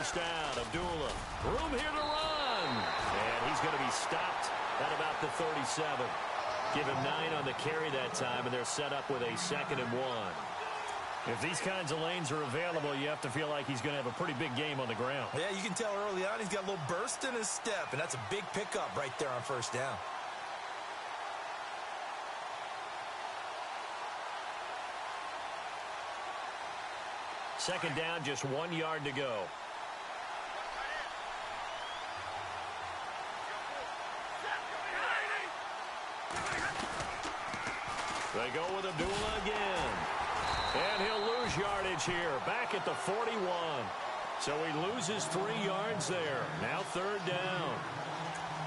first down. Abdullah. Room here to run. And he's going to be stopped at about the 37. Give him 9 on the carry that time, and they're set up with a 2nd and 1. If these kinds of lanes are available, you have to feel like he's going to have a pretty big game on the ground. Yeah, you can tell early on he's got a little burst in his step, and that's a big pickup right there on first down. Second down, just 1 yard to go. They go with Abdullah again. And he'll lose yardage here, back at the 41. So he loses 3 yards there. Now 3rd down.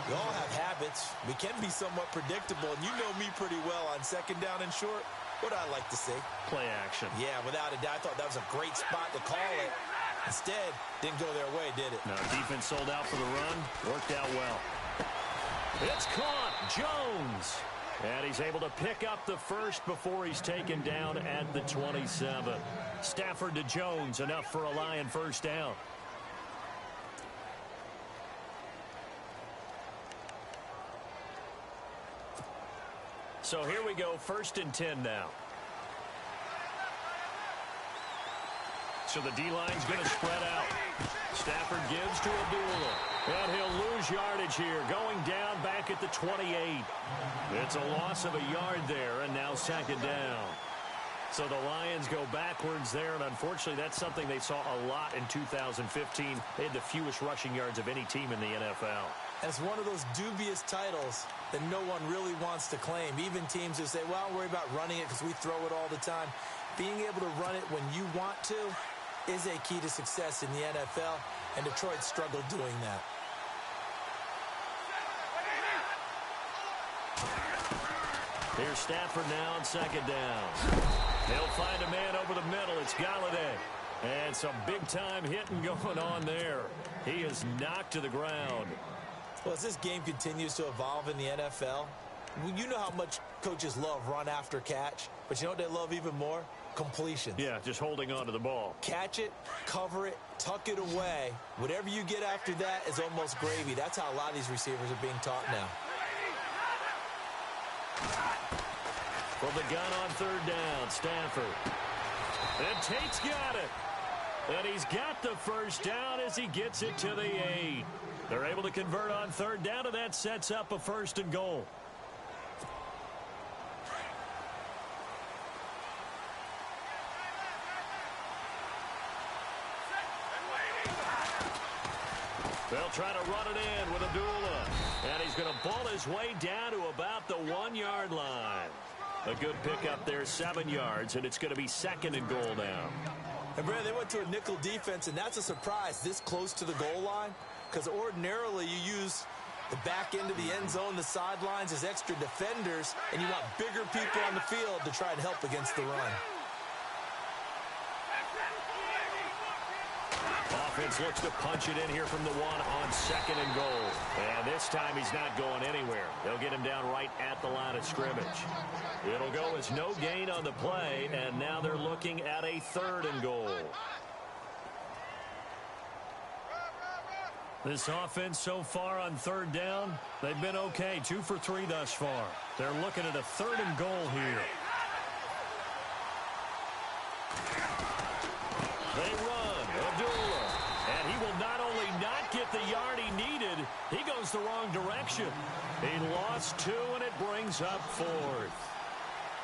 We all have habits. We can be somewhat predictable, and you know me pretty well on 2nd down and short. What I like to see? Play action. Yeah, without a doubt. I thought that was a great spot to call it. Instead, didn't go their way, did it? No, defense sold out for the run. Worked out well. It's caught. Jones. And he's able to pick up the first before he's taken down at the 27. Stafford to Jones, enough for a Lion first down. So here we go, 1st and 10 now. So the D-line's going to spread out. Stafford gives to Abdullah. And he'll lose yardage here, going down back at the 28. It's a loss of a yard there, and now 2nd down. So the Lions go backwards there, and unfortunately that's something they saw a lot in 2015. They had the fewest rushing yards of any team in the NFL. And it's one of those dubious titles that no one really wants to claim. Even teams who say, well, don't worry about running it because we throw it all the time. Being able to run it when you want to is a key to success in the NFL, and Detroit struggled doing that. Here's Stafford now on 2nd down. They'll find a man over the middle. It's Galladay. And some big-time hitting going on there. He is knocked to the ground. Well, as this game continues to evolve in the NFL, you know how much coaches love run after catch, but you know what they love even more? Completions. Yeah, just holding on to the ball. Catch it, cover it, tuck it away. Whatever you get after that is almost gravy. That's how a lot of these receivers are being taught now. From the gun on 3rd down, Stafford. And Tate's got it. And he's got the first down as he gets it to the 8. They're able to convert on 3rd down, and that sets up a 1st and goal. They'll try to run it in with Abdullah. And he's going to ball his way down to about the 1-yard line. A good pickup there, 7 yards, and it's going to be 2nd and goal now. And, Brad, they went to a nickel defense, and that's a surprise this close to the goal line, because ordinarily you use the back end of the end zone, the sidelines as extra defenders, and you want bigger people on the field to try and help against the run. Offense looks to punch it in here from the 1 on 2nd and goal. And this time he's not going anywhere. They'll get him down right at the line of scrimmage. It'll go as no gain on the play, and now they're looking at a 3rd and goal. This offense so far on 3rd down, they've been okay. 2 for 3 thus far. They're looking at a 3rd and goal here. They run. Abdullah. And he will not only not get the yard he needed, he goes the wrong direction. He lost 2, and it brings up 4th.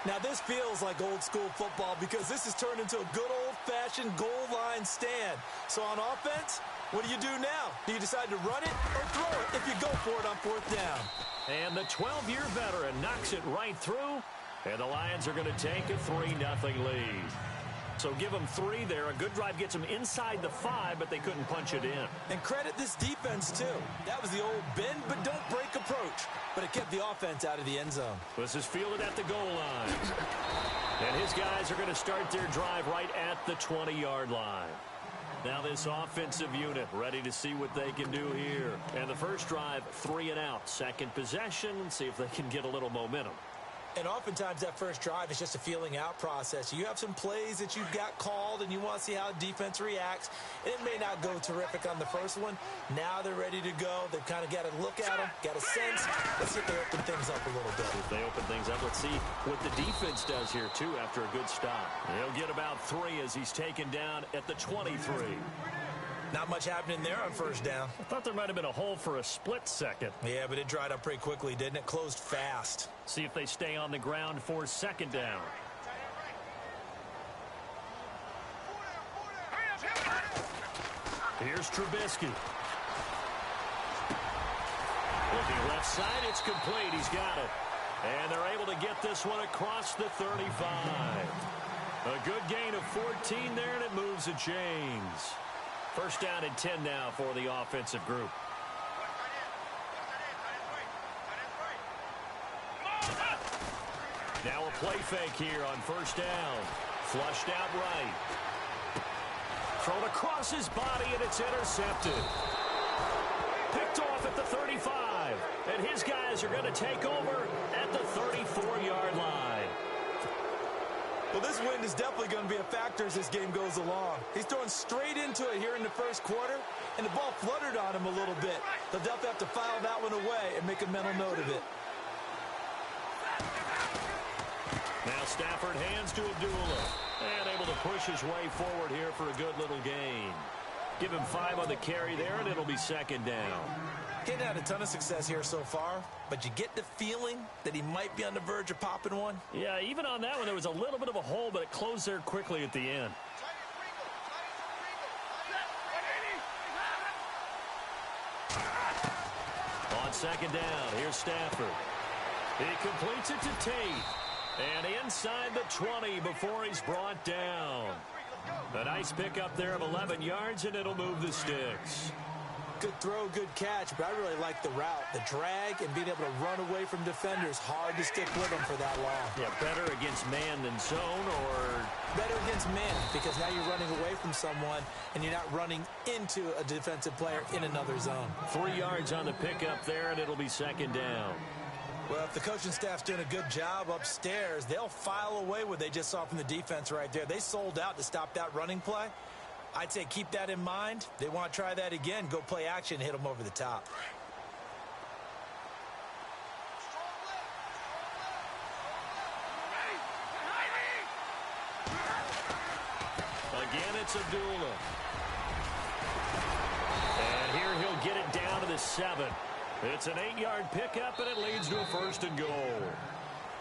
Now, this feels like old-school football because this has turned into a good old-fashioned goal line stand. So on offense, what do you do now? Do you decide to run it or throw it if you go for it on 4th down? And the 12-year veteran knocks it right through, and the Lions are going to take a 3-0 lead. So give them 3 there. A good drive gets them inside the 5, but they couldn't punch it in. And credit this defense, too. That was the old bend but don't break approach, but it kept the offense out of the end zone. This is fielded at the goal line. And his guys are going to start their drive right at the 20-yard line. Now this offensive unit ready to see what they can do here. And the first drive, 3 and out. Second possession, see if they can get a little momentum. And oftentimes that first drive is just a feeling out process. You have some plays that you've got called and you want to see how defense reacts. It may not go terrific on the first one. Now they're ready to go. They've kind of got to look at them, got a sense. Let's see if they open things up a little bit. If they open things up, let's see what the defense does here, too, after a good stop. He'll get about 3 as he's taken down at the 23. Not much happening there on first down. I thought there might have been a hole for a split second. Yeah, but it dried up pretty quickly, didn't it? Closed fast. See if they stay on the ground for second down. Here's Trubisky. Looking left side, it's complete. He's got it. And they're able to get this one across the 35. A good gain of 14 there, and it moves the chains. First down and 10 now for the offensive group. Now a play fake here on first down. Flushed out right. Thrown across his body, and it's intercepted. Picked off at the 35. And his guys are going to take over at the 34-yard line. Well, this wind is definitely going to be a factor as this game goes along. He's throwing straight into it here in the first quarter, and the ball fluttered on him a little bit. They'll definitely have to file that one away and make a mental note of it. Now Stafford hands to Abdullah, and able to push his way forward here for a good little gain. Give him 5 on the carry there, and it'll be second down. Getting had a ton of success here so far, but you get the feeling that he might be on the verge of popping one. Yeah, even on that one, there was a little bit of a hole, but it closed there quickly at the end. On second down, here's Stafford. He completes it to Tate. And inside the 20 before he's brought down. A nice pickup there of 11 yards, and it'll move the sticks. Good throw, good catch, but I really like the route. The drag and being able to run away from defenders. Hard to stick with them for that long. Yeah, better against man than zone, or... Better against man, because now you're running away from someone, and you're not running into a defensive player in another zone. 3 yards on the pickup there, and it'll be second down. Well, if the coaching staff's doing a good job upstairs, they'll file away what they just saw from the defense right there. They sold out to stop that running play. I'd say keep that in mind. They want to try that again. Go play action, hit them over the top. Again, it's Abdullah. And here he'll get it down to the 7. It's an 8-yard pickup, and it leads to a first and goal.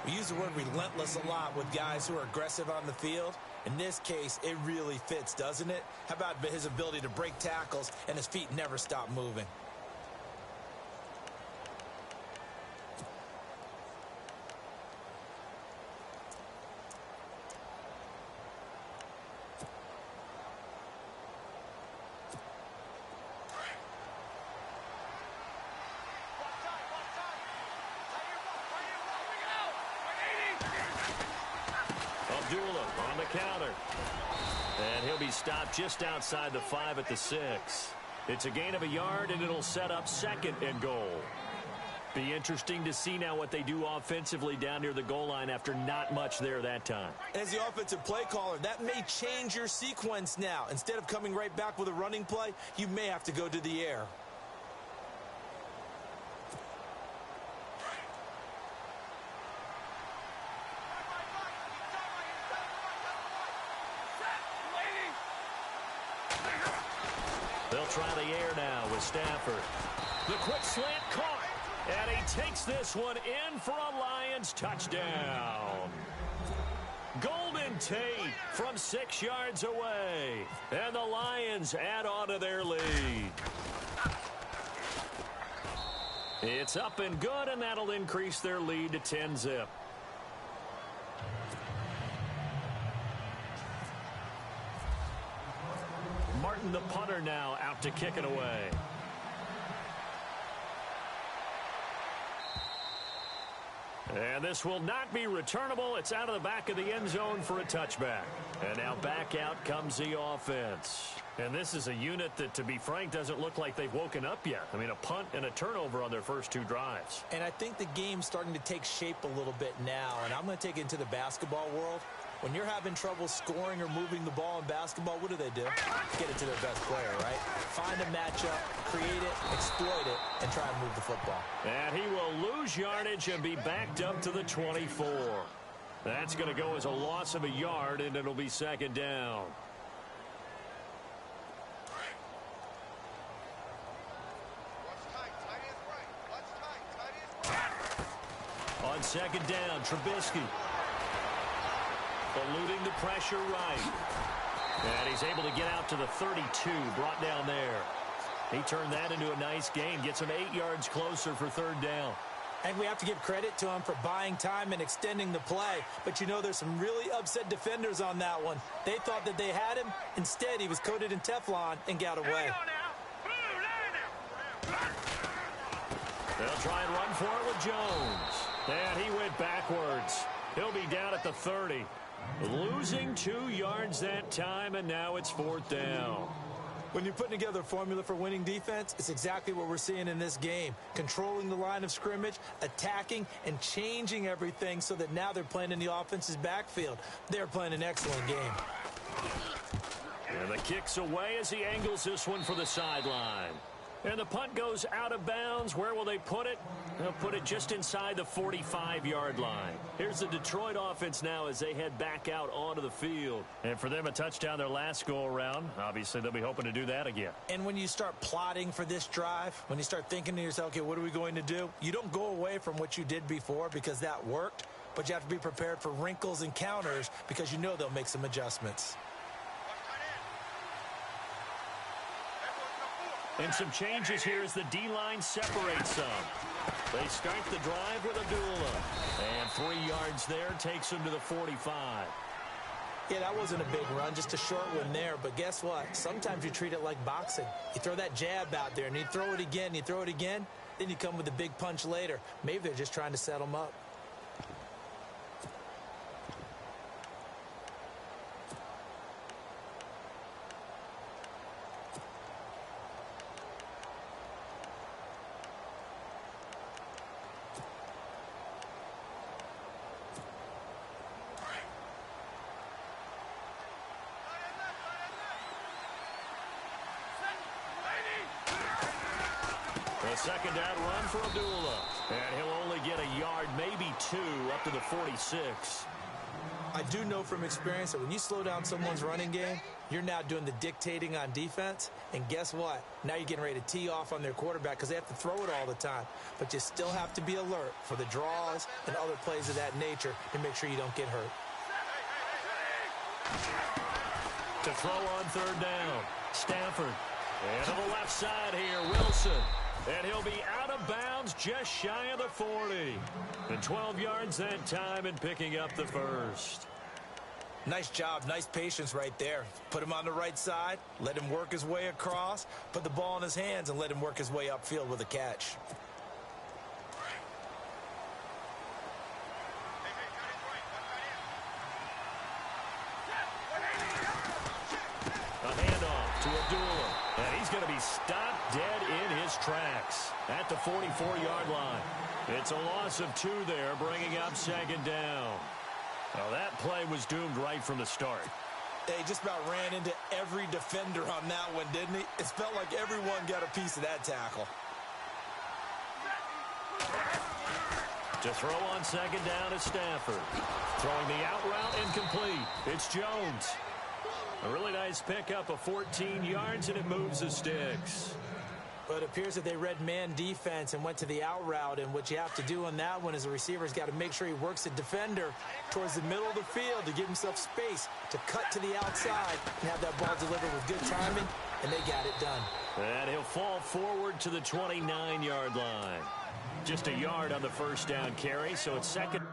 We use the word relentless a lot with guys who are aggressive on the field. In this case, it really fits, doesn't it? How about his ability to break tackles and his feet never stop moving? Abdullah on the counter. And he'll be stopped just outside the 5 at the 6. It's a gain of a yard, and it'll set up second and goal. Be interesting to see now what they do offensively down near the goal line after not much there that time. As the offensive play caller, that may change your sequence now. Instead of coming right back with a running play, you may have to go to the air. They'll try the air now with Stafford. The quick slant caught. And he takes this one in for a Lions touchdown. Golden Tate from 6 yards away. And the Lions add on to their lead. It's up and good, and that'll increase their lead to 10-zip. Martin, the punter, now out to kick it away. And this will not be returnable. It's out of the back of the end zone for a touchback. And now back out comes the offense. And this is a unit that, to be frank, doesn't look like they've woken up yet. I mean, a punt and a turnover on their first 2 drives. And I think the game's starting to take shape a little bit now, and I'm going to take it into the basketball world. When you're having trouble scoring or moving the ball in basketball, what do? Get it to their best player, right? Find a matchup, create it, exploit it, and try and move the football. And he will lose yardage and be backed up to the 24. That's going to go as a loss of a yard, and it'll be second down. On second down, Trubisky. Eluding the pressure right. And he's able to get out to the 32, brought down there. He turned that into a nice gain, gets him 8 yards closer for third down. And we have to give credit to him for buying time and extending the play. But you know, there's some really upset defenders on that one. They thought that they had him. Instead, he was coated in Teflon and got away. They'll try and run for it with Jones. And he went backwards. He'll be down at the 30. Losing 2 yards that time, and now it's fourth down. When you're putting together a formula for winning defense, it's exactly what we're seeing in this game. Controlling the line of scrimmage, attacking, and changing everything so that now they're playing in the offense's backfield. They're playing an excellent game. And the kick's away as he angles this one for the sideline. And the punt goes out of bounds. Where will they put it? They'll put it just inside the 45-yard line. Here's the Detroit offense now as they head back out onto the field. And for them, a touchdown their last go-around. Obviously, they'll be hoping to do that again. And when you start plotting for this drive, when you start thinking to yourself, okay, what are we going to do? You don't go away from what you did before because that worked, but you have to be prepared for wrinkles and counters because you know they'll make some adjustments. And some changes here as the D-line separates some. They start the drive with Abdullah. And 3 yards there takes him to the 45. Yeah, that wasn't a big run, just a short one there. But guess what? Sometimes you treat it like boxing. You throw that jab out there, and you throw it again, then you come with a big punch later. Maybe they're just trying to set them up. A second down run for Abdullah. And he'll only get a yard, maybe 2, up to the 46. I do know from experience that when you slow down someone's running game, you're now doing the dictating on defense. And guess what? Now you're getting ready to tee off on their quarterback because they have to throw it all the time. But you still have to be alert for the draws and other plays of that nature to make sure you don't get hurt. To throw on third down, Stafford. And to the left side here, Wilson. And he'll be out of bounds just shy of the 40. And 12 yards that time and picking up the first. Nice job, nice patience right there. Put him on the right side, let him work his way across, put the ball in his hands, and let him work his way upfield with a catch. A handoff to Abdullah. And he's going to be stopped dead in his tracks at the 44-yard line. It's a loss of 2 there, bringing up second down. Well, that play was doomed right from the start. He just about ran into every defender on that one, didn't he? It felt like everyone got a piece of that tackle. To throw on second down is Stafford. Throwing the out route incomplete. It's Jones. A really nice pickup of 14 yards, and it moves the sticks. But it appears that they read man defense and went to the out route, and what you have to do on that one is the receiver's got to make sure he works the defender towards the middle of the field to give himself space to cut to the outside and have that ball delivered with good timing, and they got it done. And he'll fall forward to the 29-yard line. Just a yard on the first down carry, so it's second.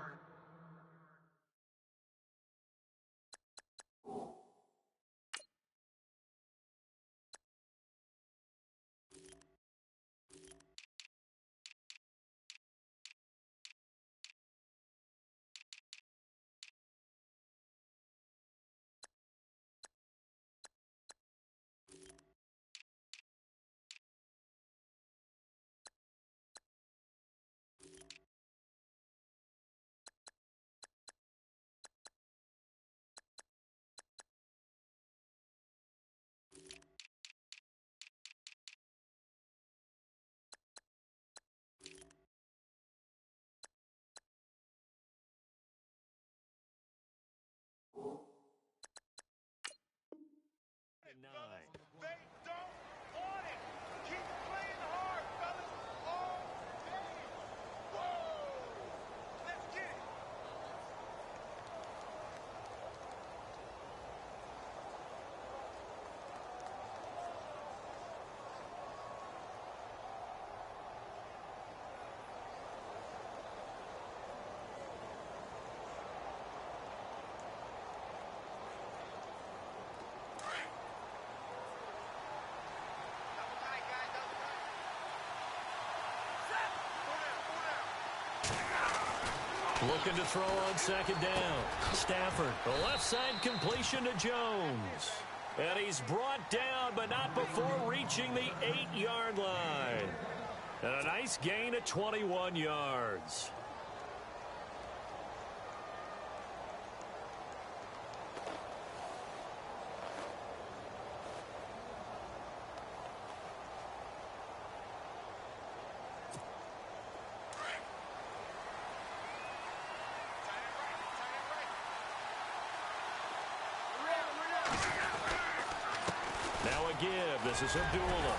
Looking to throw on second down. Stafford, the left side completion to Jones. And he's brought down, but not before reaching the 8-yard line. And a nice gain of 21 yards. This is Abdullah.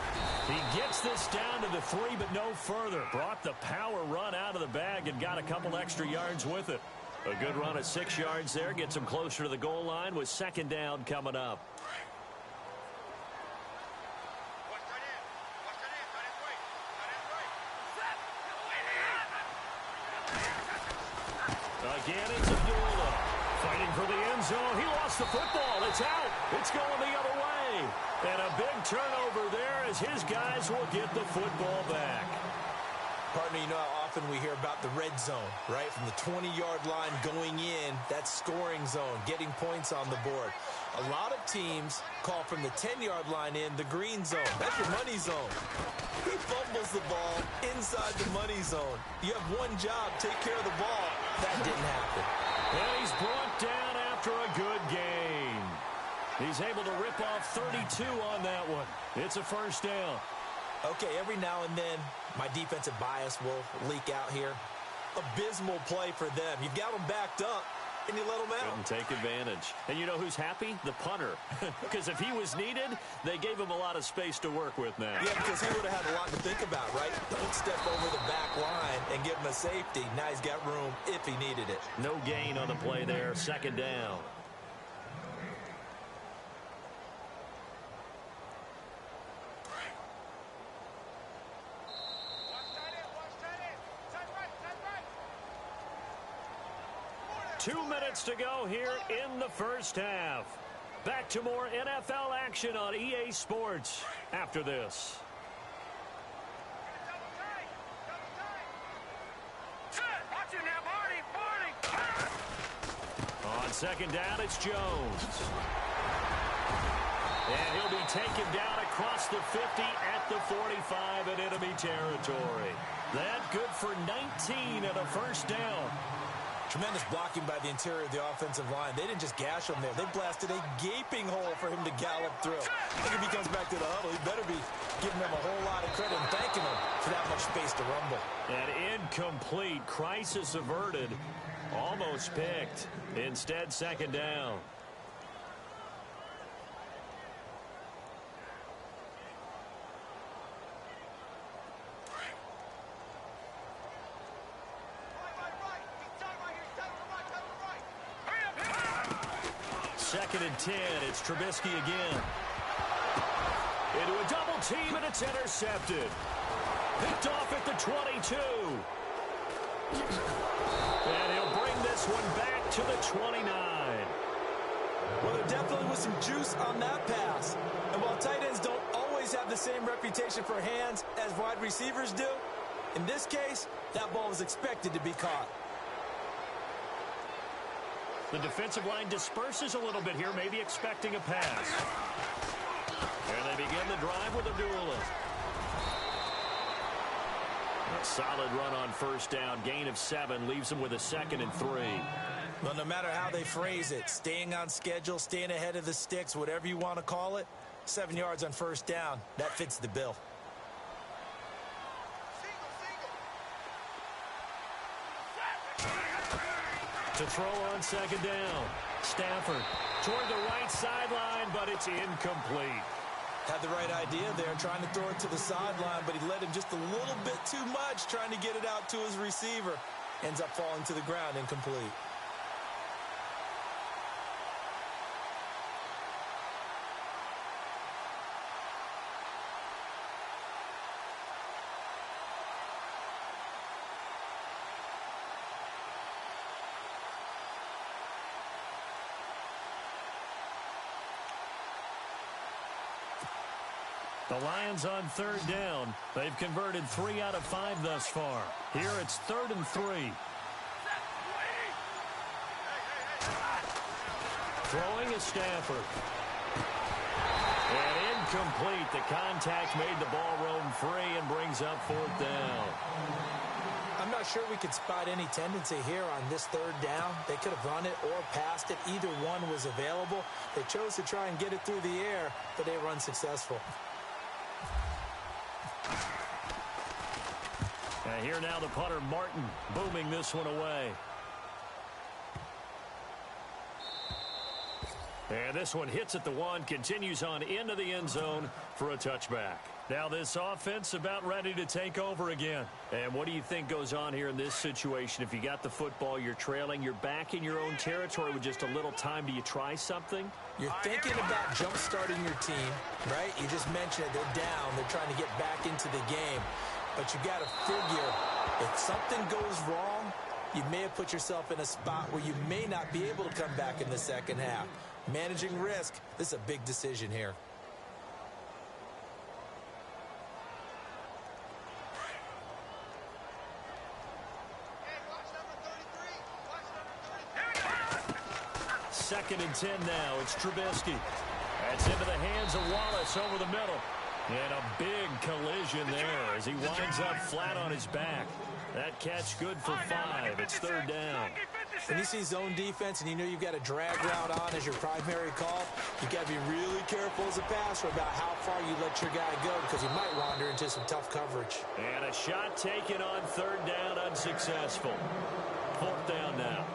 He gets this down to the 3, but no further. Brought the power run out of the bag and got a couple extra yards with it. A good run at 6 yards there. Gets him closer to the goal line with second down coming up. Again, it's Abdullah. Fighting for the end zone. He lost the football. It's out. It's going the other way. And a big turnover there as his guys will get the football back. Partner, you know how often we hear about the red zone, right? From the 20-yard line going in, that scoring zone, getting points on the board. A lot of teams call from the 10-yard line in the green zone. That's your money zone. He fumbles the ball inside the money zone. You have one job, take care of the ball. That didn't happen. And he's brought down after a good gain. He's able to rip off 32 on that one. It's a first down. Okay, every now and then, my defensive bias will leak out here. Abysmal play for them. You've got them backed up, and you let them out. Couldn't take advantage. And you know who's happy? The punter. Because if he was needed, they gave him a lot of space to work with now. Yeah, because he would have had a lot to think about, right? Don't step over the back line and give him a safety. Now he's got room if he needed it. No gain on the play there. Second down. Two minutes to go here in the first half. Back to more NFL action on EA Sports after this. On second down, it's Jones. And he'll be taken down across the 50 at the 45 in enemy territory. That good for 19 and a first down. Tremendous blocking by the interior of the offensive line. They didn't just gash him there. They blasted a gaping hole for him to gallop through. I think if he comes back to the huddle, he better be giving them a whole lot of credit and thanking them for that much space to rumble. And incomplete. Crisis averted. Almost picked. Instead, second down. Second and 10. It's Trubisky again. Into a double team, and it's intercepted. Picked off at the 22. And he'll bring this one back to the 29. Well, there definitely was some juice on that pass. And while tight ends don't always have the same reputation for hands as wide receivers do, in this case, that ball was expected to be caught. The defensive line disperses a little bit here, maybe expecting a pass. And they begin the drive with Abdullah. A solid run on first down. Gain of 7 leaves them with a 2nd and 3. Well, no matter how they phrase it, staying on schedule, staying ahead of the sticks, whatever you want to call it, 7 yards on first down, that fits the bill. To throw on second down. Stafford toward the right sideline, but it's incomplete. Had the right idea there, trying to throw it to the sideline, but he led him just a little bit too much, trying to get it out to his receiver. Ends up falling to the ground, incomplete. The Lions on third down. They've converted 3 out of 5 thus far. Here it's 3rd and 3. Throwing is Stafford. And incomplete. The contact made the ball roam free and brings up 4th down. I'm not sure we could spot any tendency here on this 3rd down. They could have run it or passed it. Either one was available. They chose to try and get it through the air, but they were unsuccessful. And here now the punter, Martin, booming this one away. And this one hits at the 1, continues on into the end zone for a touchback. Now this offense about ready to take over again. And what do you think goes on here in this situation? If you got the football, you're trailing, you're back in your own territory with just a little time. Do you try something? You're thinking about jump-starting your team, right? You just mentioned it. They're down. They're trying to get back into the game. But you got to figure if something goes wrong, you may have put yourself in a spot where you may not be able to come back in the second half. Managing risk, this is a big decision here. Second and 10 now. It's Trubisky. That's into the hands of Wallace over the middle. And a big collision there as he winds up flat on his back. That catch good for 5. It's 3rd down. When you see zone defense and you know you've got a drag route on as your primary call, you got to be really careful as a passer about how far you let your guy go because you might wander into some tough coverage. And a shot taken on 3rd down, unsuccessful. 4th down now.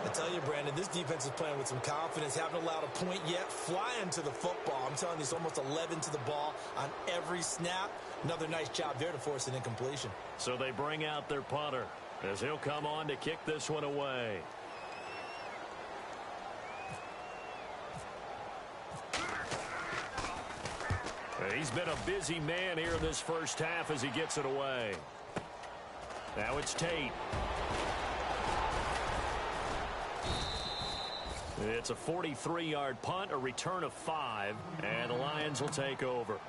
I tell you, Brandon, this defense is playing with some confidence. Haven't allowed a point yet. Flying to the football. I'm telling you, it's almost 11 to the ball on every snap. Another nice job there to force an incompletion. So they bring out their punter as he'll come on to kick this one away. He's been a busy man here in this first half as he gets it away. Now it's Tate. It's a 43-yard punt, a return of 5, and the Lions will take over.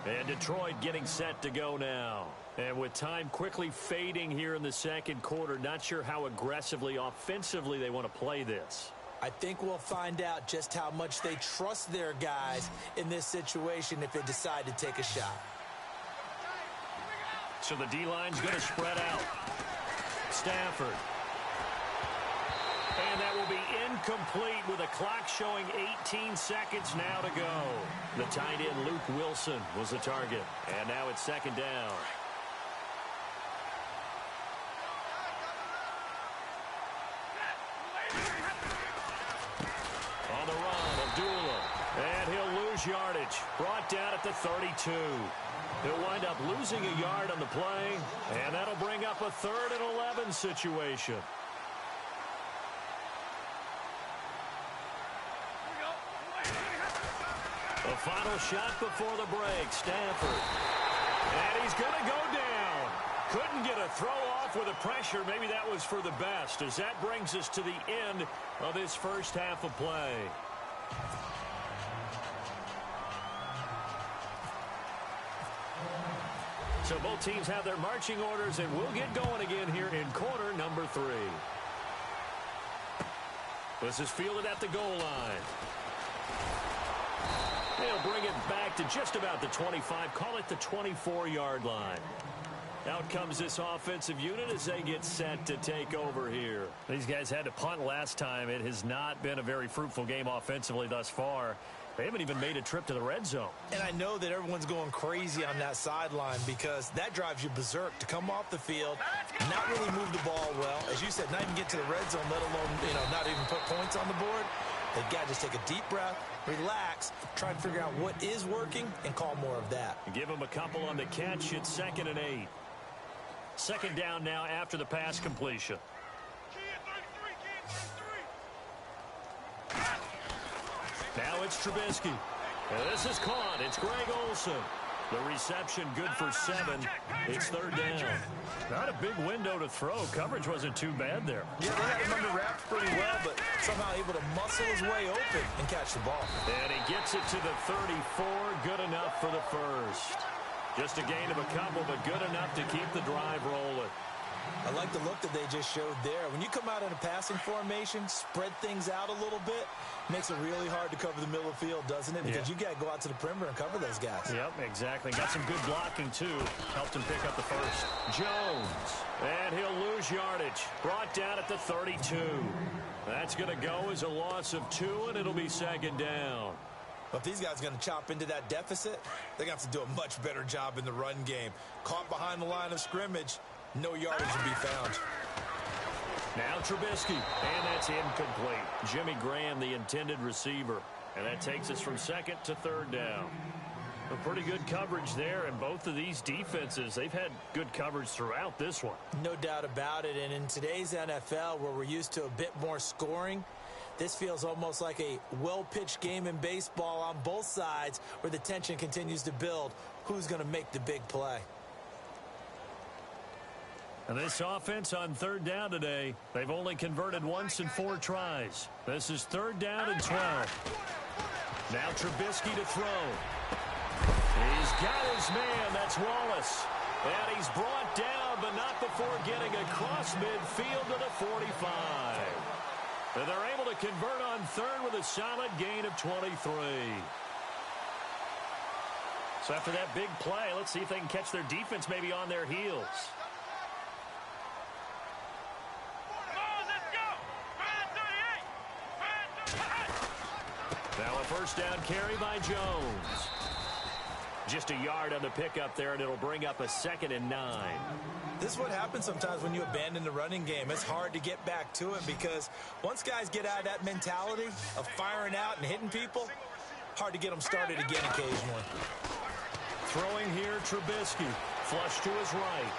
And Detroit getting set to go now. And with time quickly fading here in the second quarter, not sure how aggressively, offensively they want to play this. I think we'll find out just how much they trust their guys in this situation if they decide to take a shot. So the D-line's going to spread out. Stafford. And that will be incomplete with a clock showing 18 seconds now to go. The tight end, Luke Wilson, was the target. And now it's 2nd down. On the run, Abdullah. And he'll lose yardage. Brought down at the 32. He'll wind up losing a yard on the play. And that'll bring up a 3rd and 11 situation. The final shot before the break, Stafford. And he's going to go down. Couldn't get a throw off with the pressure. Maybe that was for the best, as that brings us to the end of this first half of play. So both teams have their marching orders, and we'll get going again here in quarter number 3. This is fielded at the goal line. They'll bring it back to just about the 25, call it the 24-yard line. Out comes this offensive unit as they get set to take over here. These guys had to punt last time. It has not been a very fruitful game offensively thus far. They haven't even made a trip to the red zone. And I know that everyone's going crazy on that sideline because that drives you berserk to come off the field, not really move the ball well. As you said, not even get to the red zone, let alone, not even put points on the board. They've got to just take a deep breath, relax, try and figure out what is working, and call more of that. Give them a couple on the catch. It's 2nd and 8. 2nd down now after the pass completion. Now it's Trubisky. This is caught. It's Greg Olsen. The reception good for 7. It's 3rd down. Not a big window to throw. Coverage wasn't too bad there. Yeah, they had him under wraps pretty well, but somehow able to muscle his way open and catch the ball. And he gets it to the 34. Good enough for the first. Just a gain of a couple, but good enough to keep the drive rolling. I like the look that they just showed there. When you come out in a passing formation, spread things out a little bit, makes it really hard to cover the middle of the field, doesn't it? Because you got to go out to the perimeter and cover those guys. Yep, exactly. Got some good blocking, too. Helped him pick up the first. Jones. And he'll lose yardage. Brought down at the 32. That's going to go as a loss of 2, and it'll be second down. But if these guys are going to chop into that deficit, they're going to have to do a much better job in the run game. Caught behind the line of scrimmage, no yardage to be found. Now Trubisky, and that's incomplete. Jimmy Graham, the intended receiver. And that takes us from second to third down. A pretty good coverage there, and both of these defenses, they've had good coverage throughout this one. No doubt about it, and in today's NFL, where we're used to a bit more scoring, this feels almost like a well-pitched game in baseball on both sides where the tension continues to build. Who's going to make the big play? And this offense on third down today, they've only converted once in 4 tries. This is third down and 12. Now Trubisky to throw. He's got his man. That's Wallace. And he's brought down, but not before getting across midfield to the 45. And they're able to convert on third with a solid gain of 23. So after that big play, let's see if they can catch their defense maybe on their heels. Now a first down carry by Jones. Just a yard on the pickup there, and it'll bring up a 2nd and 9. This is what happens sometimes when you abandon the running game. It's hard to get back to it because once guys get out of that mentality of firing out and hitting people, hard to get them started again occasionally. Throwing here, Trubisky. Flush to his right.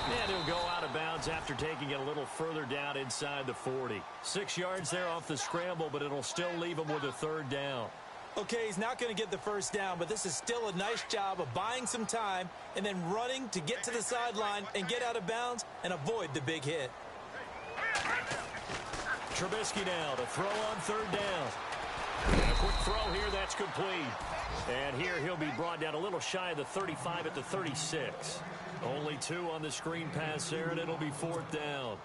And he'll go out of bounds after taking it a little further down inside the 40. 6 yards there off the scramble, but it'll still leave him with a third down. Okay, he's not going to get the first down, but this is still a nice job of buying some time and then running to get to the sideline and get out of bounds and avoid the big hit. Trubisky now to throw on third down. And a quick throw here, that's complete. And here he'll be brought down a little shy of the 35 at the 36. Only 2 on the screen pass there, and it'll be 4th down.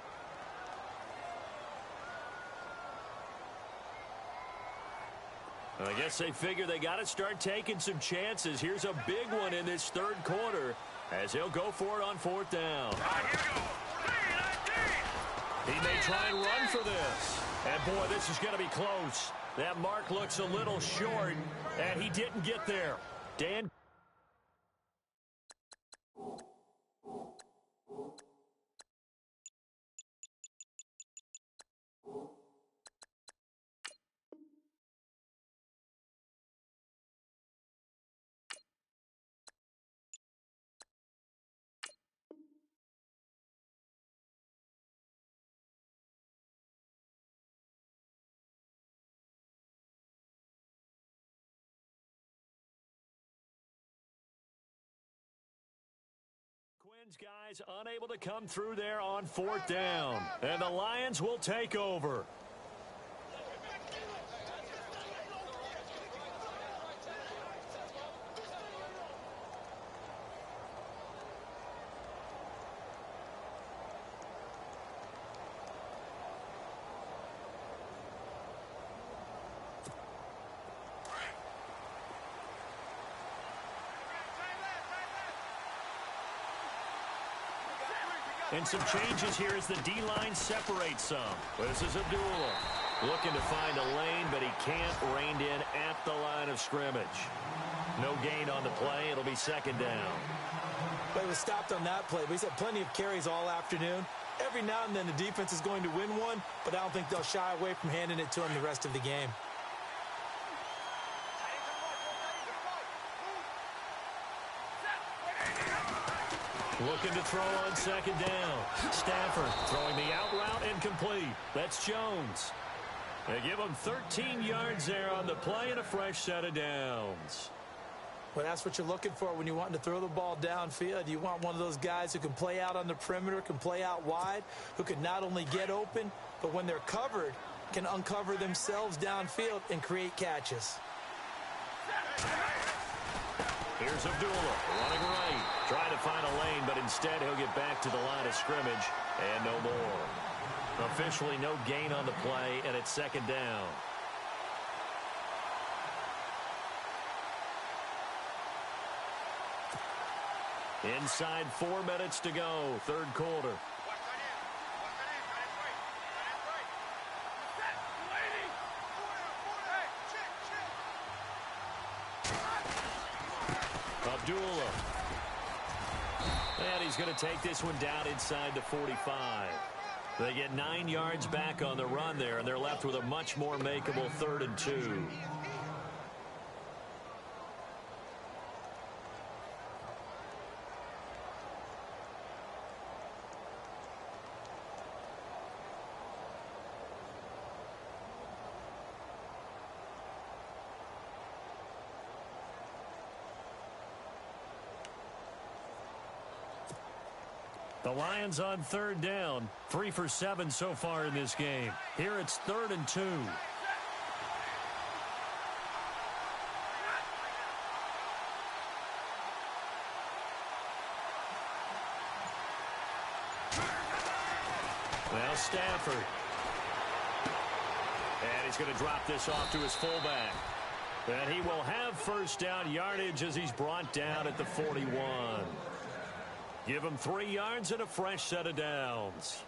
I guess they figure they got to start taking some chances. Here's a big one in this third quarter as he'll go for it on 4th down. He may try and run for this. And, boy, this is going to be close. That mark looks a little short, and he didn't get there. Dan. Guys unable to come through there on 4th down. And the Lions will take over. And some changes here as the D-line separates some. This is Abdullah looking to find a lane, but he can't. Reined in at the line of scrimmage. No gain on the play. It'll be 2nd down. But he was stopped on that play, but he's had plenty of carries all afternoon. Every now and then the defense is going to win one, but I don't think they'll shy away from handing it to him the rest of the game. Looking to throw on 2nd down. Stafford throwing the out route incomplete. That's Jones. They give him 13 yards there on the play and a fresh set of downs. Well, that's what you're looking for when you want to throw the ball downfield. You want one of those guys who can play out on the perimeter, can play out wide, who can not only get open, but when they're covered, can uncover themselves downfield and create catches. Here's Abdullah running right. Trying to find a lane, but instead he'll get back to the line of scrimmage and no more. Officially no gain on the play, and it's second down. Inside 4 minutes to go, third quarter. Abdullah. And he's going to take this one down inside the 45. They get 9 yards back on the run there, and they're left with a much more makeable 3rd and 2. The Lions on 3rd down, 3 for 7 so far in this game. Here it's 3rd and 2. Now Stafford. And he's going to drop this off to his fullback. And he will have first down yardage as he's brought down at the 41. Give him 3 yards and a fresh set of downs.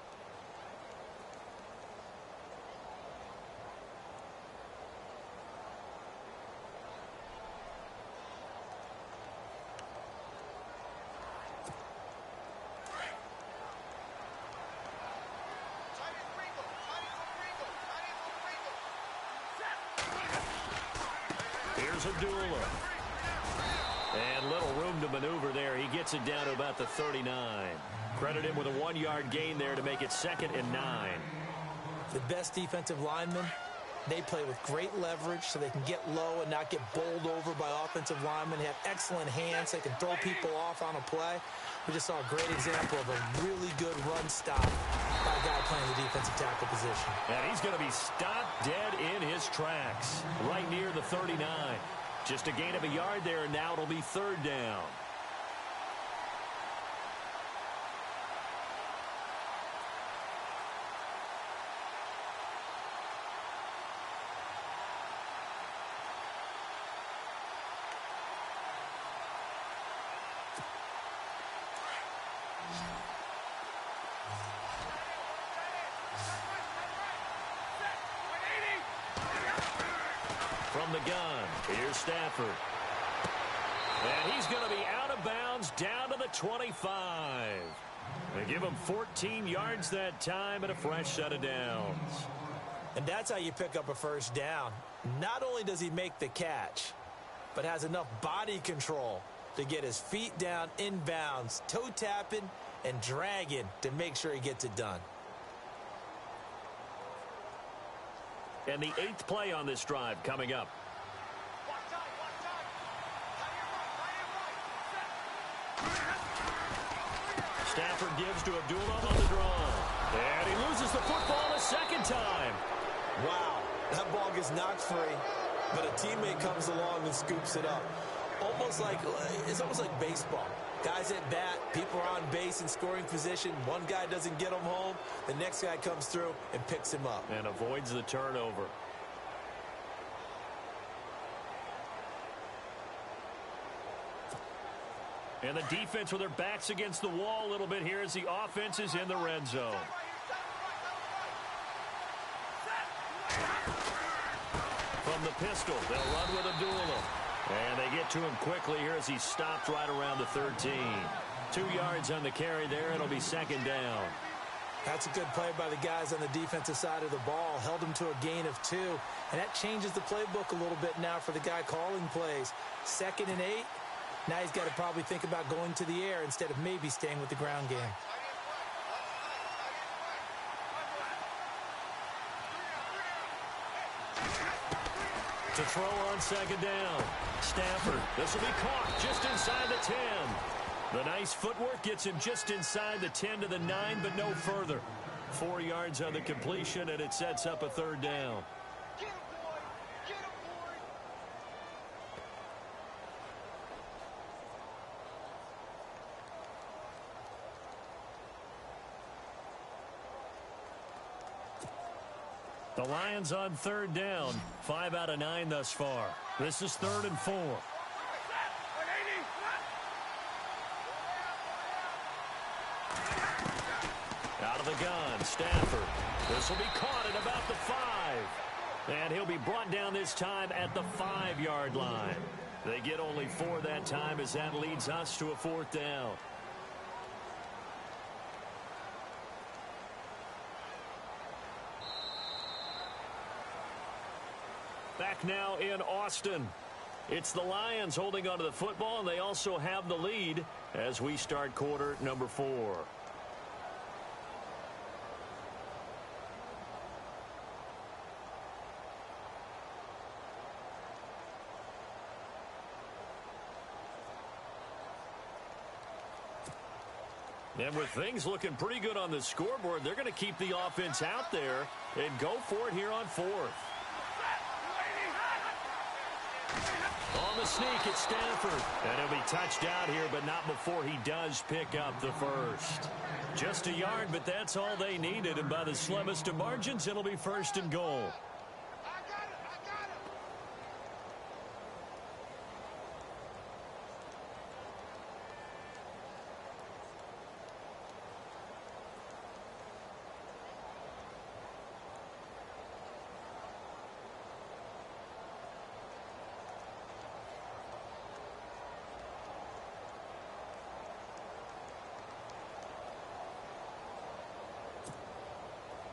Here's Abdullah. And little room to maneuver there. He gets it down to about the 39. Credit him with a 1-yard gain there to make it 2nd and 9. The best defensive linemen, they play with great leverage so they can get low and not get bowled over by offensive linemen. They have excellent hands. They can throw people off on a play. We just saw a great example of a really good run stop by a guy playing the defensive tackle position. And he's going to be stopped dead in his tracks right near the 39. Just a gain of a yard there, and now it'll be 3rd down. From the gun, here's Stafford. And he's going to be out of bounds down to the 25. They give him 14 yards that time and a fresh set of downs. And that's how you pick up a first down. Not only does he make the catch, but has enough body control to get his feet down inbounds, toe tapping and dragging to make sure he gets it done. And the 8th play on this drive coming up. Stafford gives to Abdullah on the draw. And he loses the football a second time. Wow, that ball gets knocked free, but a teammate comes along and scoops it up. It's almost like baseball. Guys at bat, people are on base in scoring position. One guy doesn't get him home. The next guy comes through and picks him up. And avoids the turnover. And the defense with their backs against the wall a little bit here as the offense is in the red zone. From the pistol, they'll run with Abdullah. And they get to him quickly here as he stopped right around the 13. 2 yards on the carry there. It'll be 2nd down. That's a good play by the guys on the defensive side of the ball. Held him to a gain of 2. And that changes the playbook a little bit now for the guy calling plays. 2nd and 8. Now he's got to probably think about going to the air instead of maybe staying with the ground game. To throw on 2nd down. Stafford. This will be caught just inside the 10. The nice footwork gets him just inside the 10 to the 9, but no further. 4 yards on the completion, and it sets up a 3rd down. The Lions on third down. 5 out of 9 thus far. This is 3rd and 4. Out of the gun, Stafford. This will be caught at about the 5. And he'll be brought down this time at the 5-yard line. They get only 4 that time as that leads us to a 4th down. Back now in Austin. It's the Lions holding onto the football, and they also have the lead as we start quarter number 4. And with things looking pretty good on the scoreboard, they're going to keep the offense out there and go for it here on 4th. On the sneak, it's Stafford. And he'll be touched out here, but not before he does pick up the first. Just a yard, but that's all they needed. And by the slimmest of margins, it'll be 1st and goal.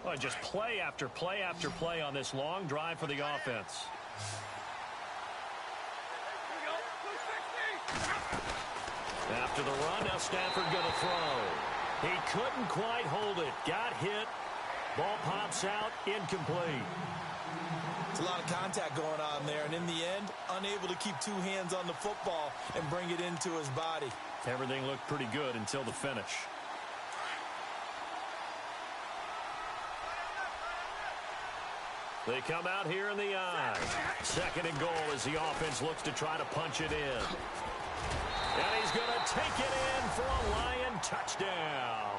Well, just play after play after play on this long drive for the offense. After the run, now Stafford going to throw. He couldn't quite hold it. Got hit. Ball pops out. Incomplete. It's a lot of contact going on there, and in the end, unable to keep 2 hands on the football and bring it into his body. Everything looked pretty good until the finish. They come out here in the eye. 2nd and goal as the offense looks to try to punch it in. And he's going to take it in for a Lion touchdown.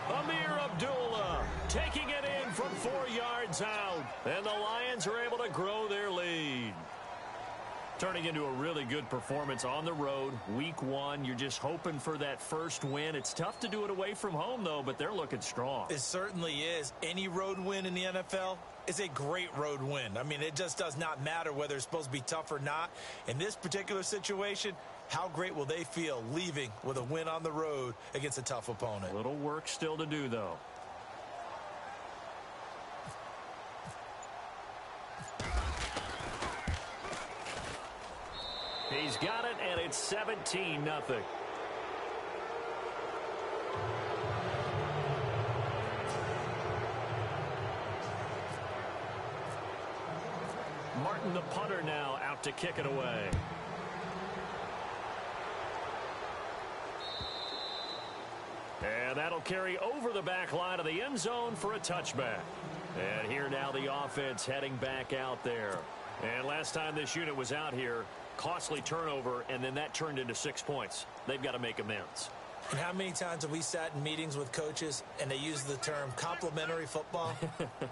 Amir Abdullah taking it in from 4 yards out. And the Lions are able to grow their lead. Turning into a really good performance on the road. Week 1, you're just hoping for that first win. It's tough to do it away from home, though, but they're looking strong. It certainly is. Any road win in the NFL is a great road win. I mean, it just does not matter whether it's supposed to be tough or not. In this particular situation, how great will they feel leaving with a win on the road against a tough opponent? A little work still to do, though. He's got it, and it's 17-0. Martin, the punter, now out to kick it away. And that'll carry over the back line of the end zone for a touchback. And here now the offense heading back out there. And last time this unit was out here, costly turnover, and then that turned into 6 points. They've got to make amends. And how many times have we sat in meetings with coaches and they use the term complementary football?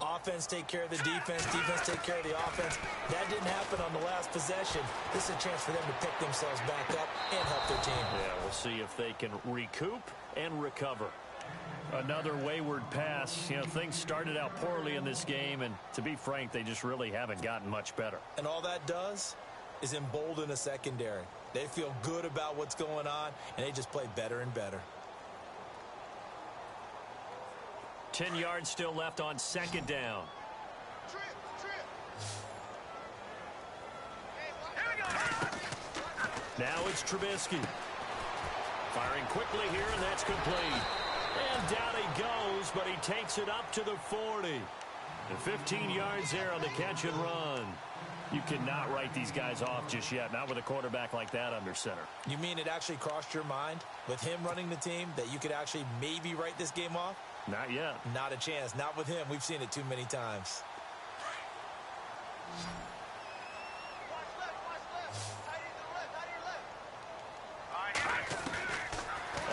Offense take care of the defense, defense take care of the offense. That didn't happen on the last possession. This is a chance for them to pick themselves back up and help their team. Yeah, we'll see if they can recoup and recover. Another wayward pass. You know, things started out poorly in this game, and to be frank, they just really haven't gotten much better. And all that does is embolden a secondary. They feel good about what's going on, and they just play better and better. 10 yards still left on 2nd down. Now it's Trubisky. Firing quickly here, and that's complete. And down he goes, but he takes it up to the 40. And 15 yards there on the catch and run. You cannot write these guys off just yet, not with a quarterback like that under center. You mean it actually crossed your mind with him running the team that you could actually maybe write this game off? Not yet. Not a chance. Not with him. We've seen it too many times.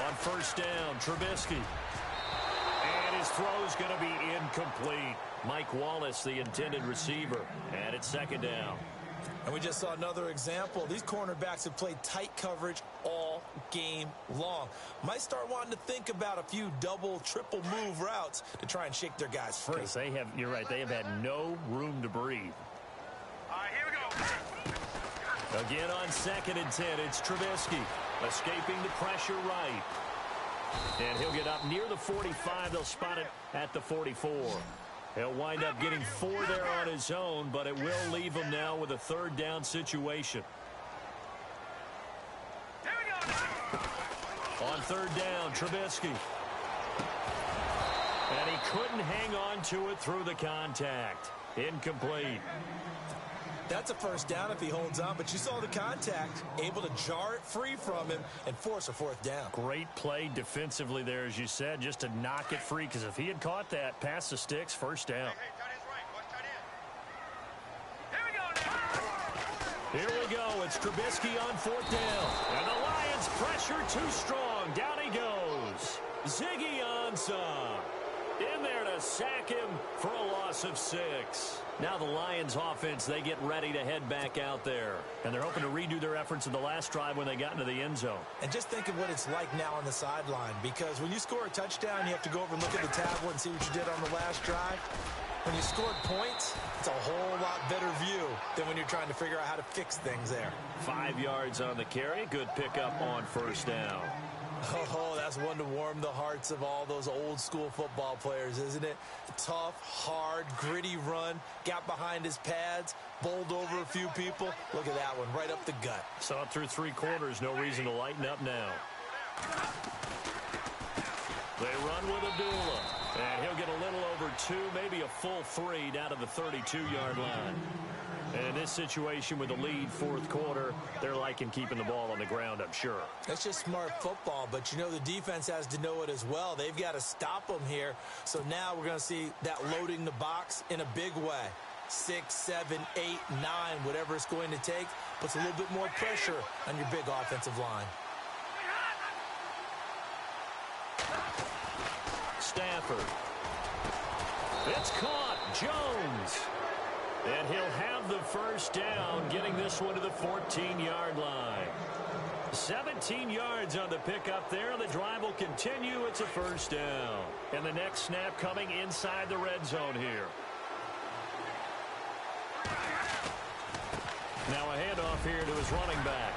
On 1st down, Trubisky. And his throw's going to be incomplete. Mike Wallace, the intended receiver, and it's second down. And we just saw another example. These cornerbacks have played tight coverage all game long. Might start wanting to think about a few double, triple move routes to try and shake their guys free. Because you're right, they have had no room to breathe. All right, here we go. Again on 2nd and 10, it's Trubisky escaping the pressure right. And he'll get up near the 45. They'll spot it at the 44. He'll wind up getting 4 there on his own, but it will leave him now with a 3rd down situation. Here we go. On 3rd down, Trubisky. And he couldn't hang on to it through the contact. Incomplete. That's a 1st down if he holds on, but you saw the contact, able to jar it free from him and force a 4th down. Great play defensively there, as you said, just to knock it free, because if he had caught that, past the sticks, 1st down. Hey, tight end's right. Watch tight end. Here we go now. Here we go. It's Trubisky on 4th down. And the Lions pressure too strong. Down he goes. Ziggy Ansah in there to sack him for a loss of 6. Now the Lions offense, they get ready to head back out there. And they're hoping to redo their efforts in the last drive when they got into the end zone. And just think of what it's like now on the sideline, because when you score a touchdown, you have to go over and look at the tablet and see what you did on the last drive. When you scored points, it's a whole lot better view than when you're trying to figure out how to fix things there. 5 yards on the carry. Good pickup on 1st down. Oh, that's one to warm the hearts of all those old school football players, isn't it? Tough, hard, gritty run, got behind his pads, bowled over a few people. Look at that one, right up the gut. Saw it through 3 quarters. No reason to lighten up now. They run with Abdullah. And he'll get a little over 2, maybe a full 3 down to the 32-yard line. And in this situation with the lead 4th quarter, they're liking keeping the ball on the ground, I'm sure. That's just smart football, but you know the defense has to know it as well. They've got to stop them here. So now we're going to see that loading the box in a big way. 6, 7, 8, 9, whatever it's going to take, puts a little bit more pressure on your big offensive line. Stafford. It's caught. Jones. And he'll have the 1st down, getting this one to the 14-yard line. 17 yards on the pickup there. The drive will continue. It's a 1st down. And the next snap coming inside the red zone here. Now a handoff here to his running back.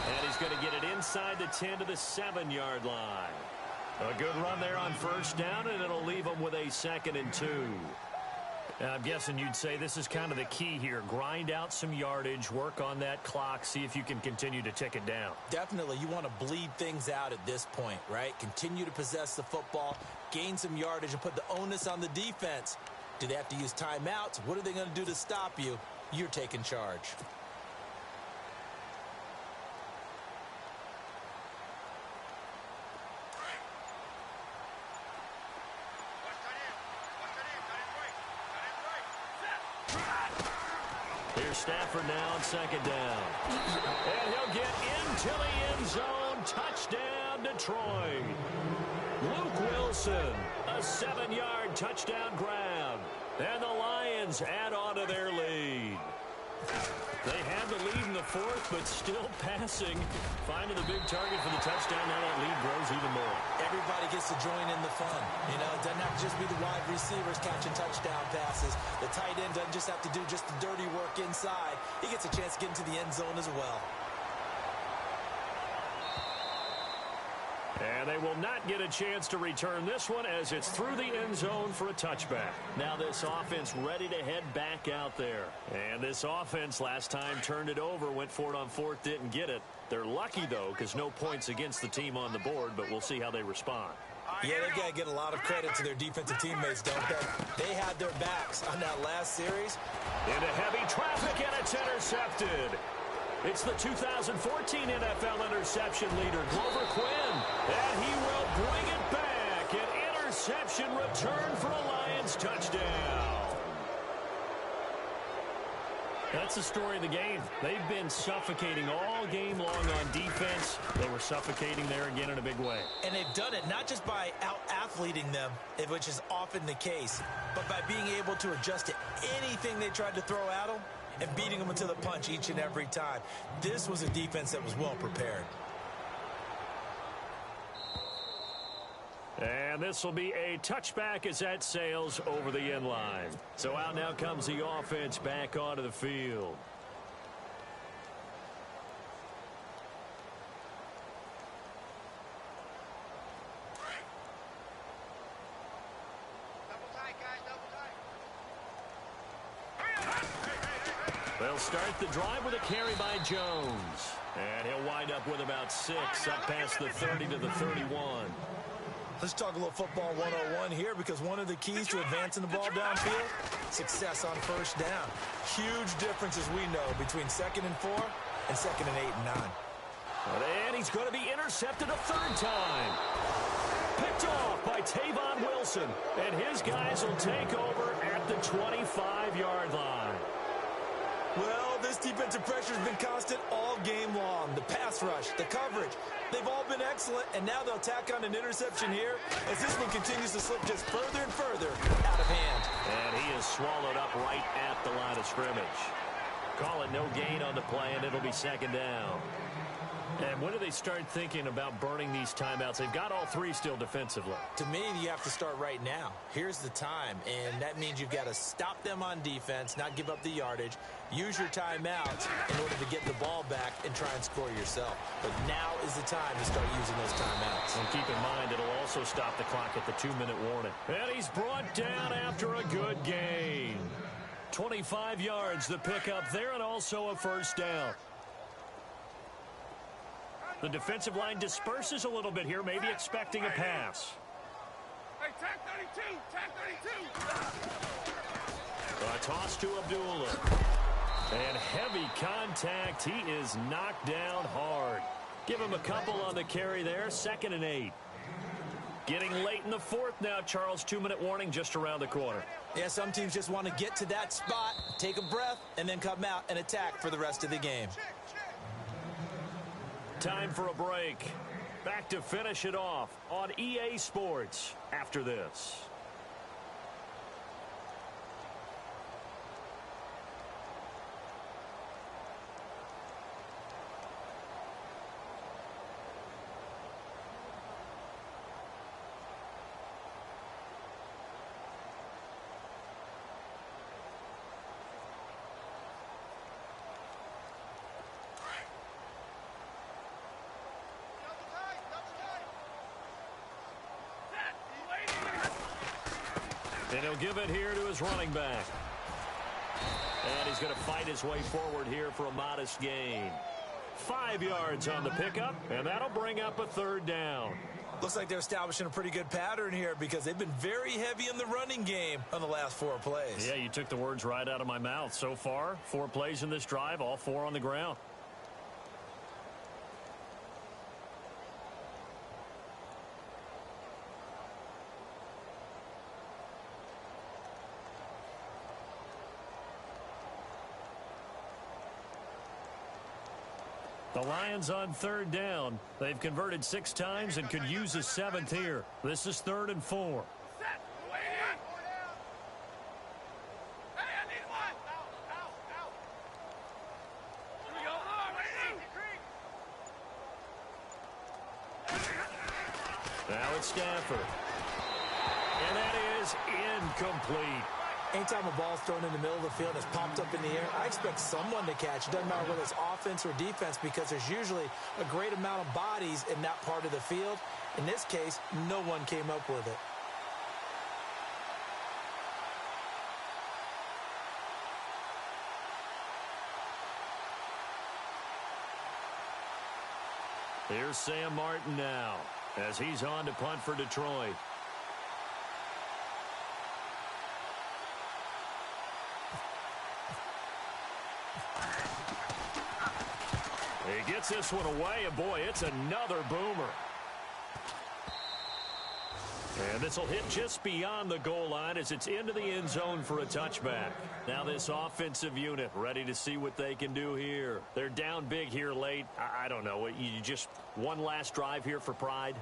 And he's going to get it inside the 10 to the 7-yard line. A good run there on 1st down, and it'll leave him with a 2nd and 2. I'm guessing you'd say this is kind of the key here. Grind out some yardage, work on that clock, see if you can continue to tick it down. Definitely. You want to bleed things out at this point, right? Continue to possess the football, gain some yardage, and put the onus on the defense. Do they have to use timeouts? What are they going to do to stop you? You're taking charge. Here's Stafford now on 2nd down. And he'll get into the end zone. Touchdown, Detroit. Luke Wilson, a 7-yard touchdown grab. And the Lions add on to their lead. They have the lead in the 4th, but still passing. Finding the big target for the touchdown. Now that lead grows even more. Everybody gets to join in the fun. You know, it doesn't have to just be the wide receivers catching touchdown passes. The tight end doesn't just have to do just the dirty work inside. He gets a chance to get into the end zone as well. And they will not get a chance to return this one as it's through the end zone for a touchback. Now this offense ready to head back out there. And this offense last time turned it over, went for it on 4th, didn't get it. They're lucky, though, because no points against the team on the board, but we'll see how they respond. Yeah, they got to get a lot of credit to their defensive teammates, don't they? They had their backs on that last series. Into heavy traffic, and it's intercepted. It's the 2014 NFL interception leader, Glover Quinn. And he will bring it back. An interception return for a Lions touchdown. That's the story of the game. They've been suffocating all game long on defense. They were suffocating there again in a big way. And they've done it not just by out-athleting them, which is often the case, but by being able to adjust to anything they tried to throw at them and beating them into the punch each and every time. This was a defense that was well prepared. And this will be a touchback as that sails over the end line. So out now comes the offense back onto the field. Double tight, guys, double tight. They'll start the drive with a carry by Jones. And he'll wind up with about 6 up past the 30 to the 31. Let's talk a little football 101 here, because one of the keys to advancing the ball downfield, success on first down. Huge difference, as we know, between 2nd and 4 and 2nd and 8 and 9. And he's going to be intercepted a 3rd time. Picked off by Tavon Wilson. And his guys will take over at the 25-yard line. Well, this defensive pressure has been constant all game long. The pass rush, the coverage, they've all been excellent, and now they'll tack on an interception here as this one continues to slip just further and further out of hand. And he is swallowed up right at the line of scrimmage. Call it no gain on the play, and it'll be 2nd down. And when do they start thinking about burning these timeouts? They've got all 3 still defensively. To me, you have to start right now. Here's the time, and that means you've got to stop them on defense, not give up the yardage, use your timeouts in order to get the ball back and try and score yourself. But now is the time to start using those timeouts. And keep in mind, it'll also stop the clock at the 2-minute warning. And he's brought down after a good gain. 25 yards, the pickup there, and also a 1st down. The defensive line disperses a little bit here, maybe expecting a pass. Hey, tag 32, tag 32. A toss to Abdullah. And heavy contact. He is knocked down hard. Give him a couple on the carry there. 2nd and 8. Getting late in the 4th now, Charles. 2-minute warning just around the corner. Yeah, some teams just want to get to that spot, take a breath, and then come out and attack for the rest of the game. Time for a break. Back to finish it off on EA Sports after this. And he'll give it here to his running back. And he's going to fight his way forward here for a modest gain. 5 yards on the pickup, and that'll bring up a 3rd down. Looks like they're establishing a pretty good pattern here, because they've been very heavy in the running game on the last 4 plays. Yeah, you took the words right out of my mouth. So far, 4 plays in this drive, all 4 on the ground. The Lions on 3rd down. They've converted 6 times and could use a 7th here. This is 3rd and 4. Set, wait. Hey, I need one. Out. Here we go. Now it's Stafford. And that is incomplete. Anytime a ball's thrown in the middle of the field and it's popped up in the air, I expect someone to catch. It doesn't matter whether it's offense or defense, because there's usually a great amount of bodies in that part of the field. In this case, no one came up with it. Here's Sam Martin now as he's on to punt for Detroit. He gets this one away, and boy, it's another boomer. And this will hit just beyond the goal line as it's into the end zone for a touchback. Now this offensive unit ready to see what they can do here. They're down big here late. I don't know. You just one last drive here for pride?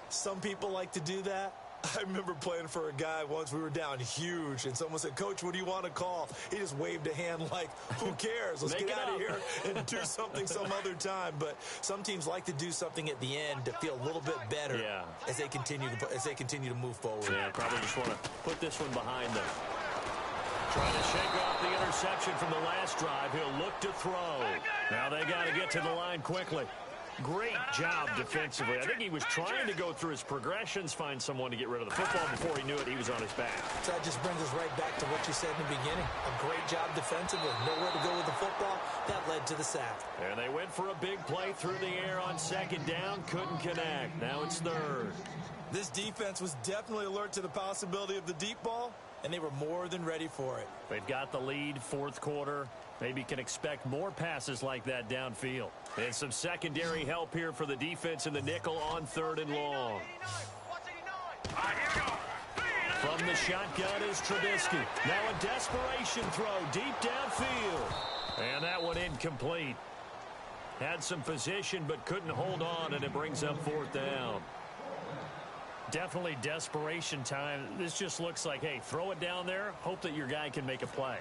Some people like to do that. I remember playing for a guy once. We were down huge, and someone said, "Coach, what do you want to call?" He just waved a hand like, who cares? Let's get out of here and do something some other time. But some teams like to do something at the end to feel a little bit better as they continue to move forward. Yeah, probably just want to put this one behind them. Trying to shake off the interception from the last drive. He'll look to throw. Now they got to get to the line quickly. Great job defensively. I think he was trying to go through his progressions, find someone to get rid of the football. Before he knew it, he was on his back. So that just brings us right back to what you said in the beginning. A great job defensively. Nowhere to go with the football. That led to the sack. And they went for a big play through the air on second down. Couldn't connect. Now it's third. This defense was definitely alert to the possibility of the deep ball, and they were more than ready for it. They've got the lead, fourth quarter. Maybe can expect more passes like that downfield. And some secondary help here for the defense in the nickel on third and long. From the shotgun is Trubisky. Now a desperation throw deep downfield. And that one incomplete. Had some position but couldn't hold on, and it brings up fourth down. Definitely desperation time. This just looks like, hey, throw it down there, hope that your guy can make a play.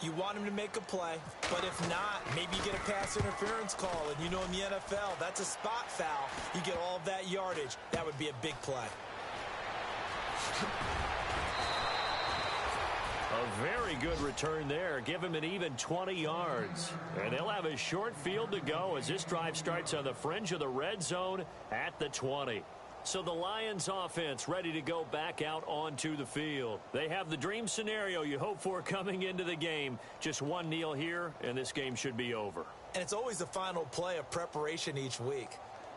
You want him to make a play, but if not, maybe you get a pass interference call. And you know in the NFL, that's a spot foul. You get all of that yardage. That would be a big play. A very good return there. Give him an even 20 yards. And they'll have a short field to go as this drive starts on the fringe of the red zone at the 20. So the Lions offense ready to go back out onto the field. They have the dream scenario you hope for coming into the game. Just one kneel here, and this game should be over. And it's always the final play of preparation each week.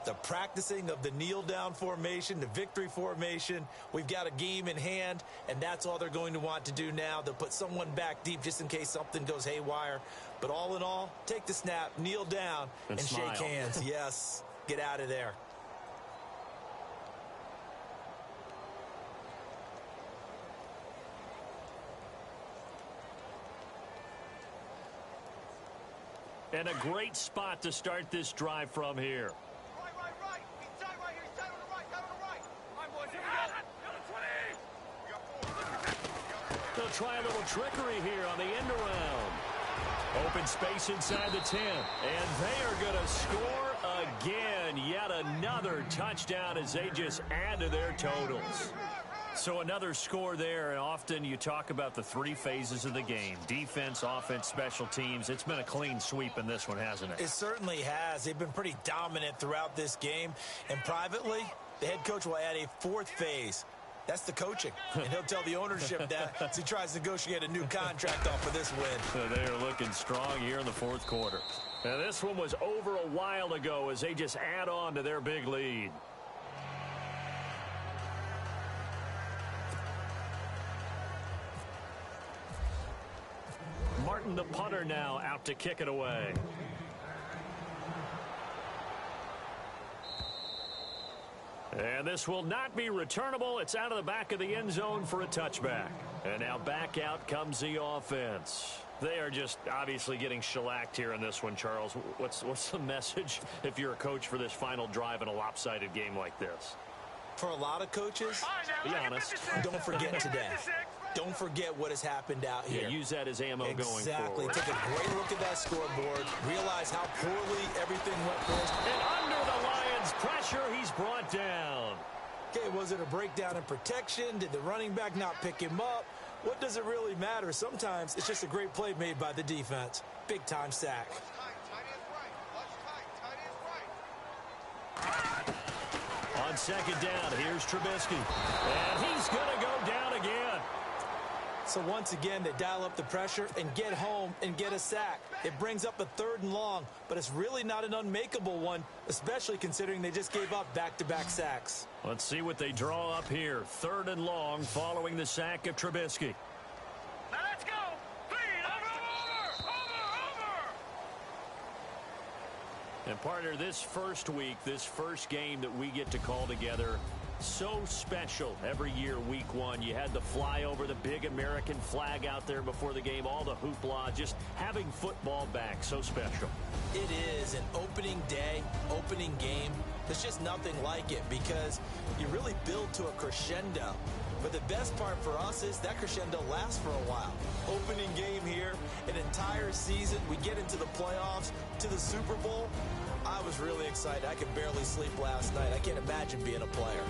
The practicing of the kneel-down formation, the victory formation. We've got a game in hand, and that's all they're going to want to do now. They'll put someone back deep just in case something goes haywire. But all in all, take the snap, kneel down, and shake hands. Yes, get out of there. And a great spot to start this drive from here. Right. He's tight right here. He's tight on the right. Tight on the right. Come on, boys. Here we go. They'll try a little trickery here on the end around. Open space inside the 10. And they are going to score again. Yet another touchdown as they just add to their totals. So another score there, and often you talk about the three phases of the game. Defense, offense, special teams. It's been a clean sweep in this one, hasn't it? It certainly has. They've been pretty dominant throughout this game. And privately, the head coach will add a fourth phase. That's the coaching. And he'll tell the ownership that as he tries to negotiate a new contract off for this win. So they are looking strong here in the fourth quarter. Now this one was over a while ago as they just add on to their big lead. Martin, the punter, now out to kick it away. And this will not be returnable. It's out of the back of the end zone for a touchback. And now back out comes the offense. They are just obviously getting shellacked here in this one, Charles. What's the message if you're a coach for this final drive in a lopsided game like this? For a lot of coaches, be honest, don't forget today. Don't forget what has happened out here. Yeah, use that as ammo going forward. Exactly. Take a great look at that scoreboard. Realize how poorly everything went for us. And under the Lions' pressure, he's brought down. Okay, was it a breakdown in protection? Did the running back not pick him up? What does it really matter? Sometimes it's just a great play made by the defense. Big-time sack. On second down, here's Trubisky. And he's going to go down again. So once again, they dial up the pressure and get home and get a sack. It brings up a third and long, but it's really not an unmakeable one, especially considering they just gave up back-to-back sacks. Let's see what they draw up here. Third and long following the sack of Trubisky. Now let's go. Over. And partner, this first week, this first game that we get to call together, So special every year, week one. You had the flyover, the big American flag out there before the game, all the hoopla, just having football back. So special. It is an opening day, opening game. There's just nothing like it because you really build to a crescendo. But the best part for us is that crescendo lasts for a while. Opening game here, an entire season. We get into the playoffs, to the Super Bowl. I was really excited. I could barely sleep last night. I can't imagine being a player.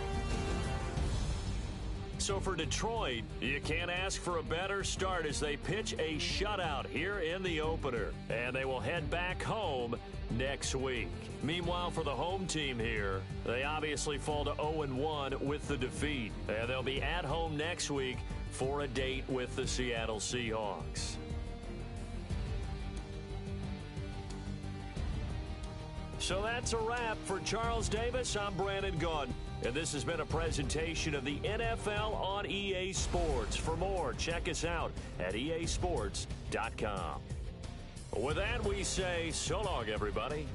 So for Detroit, you can't ask for a better start as they pitch a shutout here in the opener. And they will head back home next week. Meanwhile, for the home team here, they obviously fall to 0-1 with the defeat. And they'll be at home next week for a date with the Seattle Seahawks. So that's a wrap. For Charles Davis, I'm Brandon Gaudin. And this has been a presentation of the NFL on EA Sports. For more, check us out at easports.com. With that, we say so long, everybody.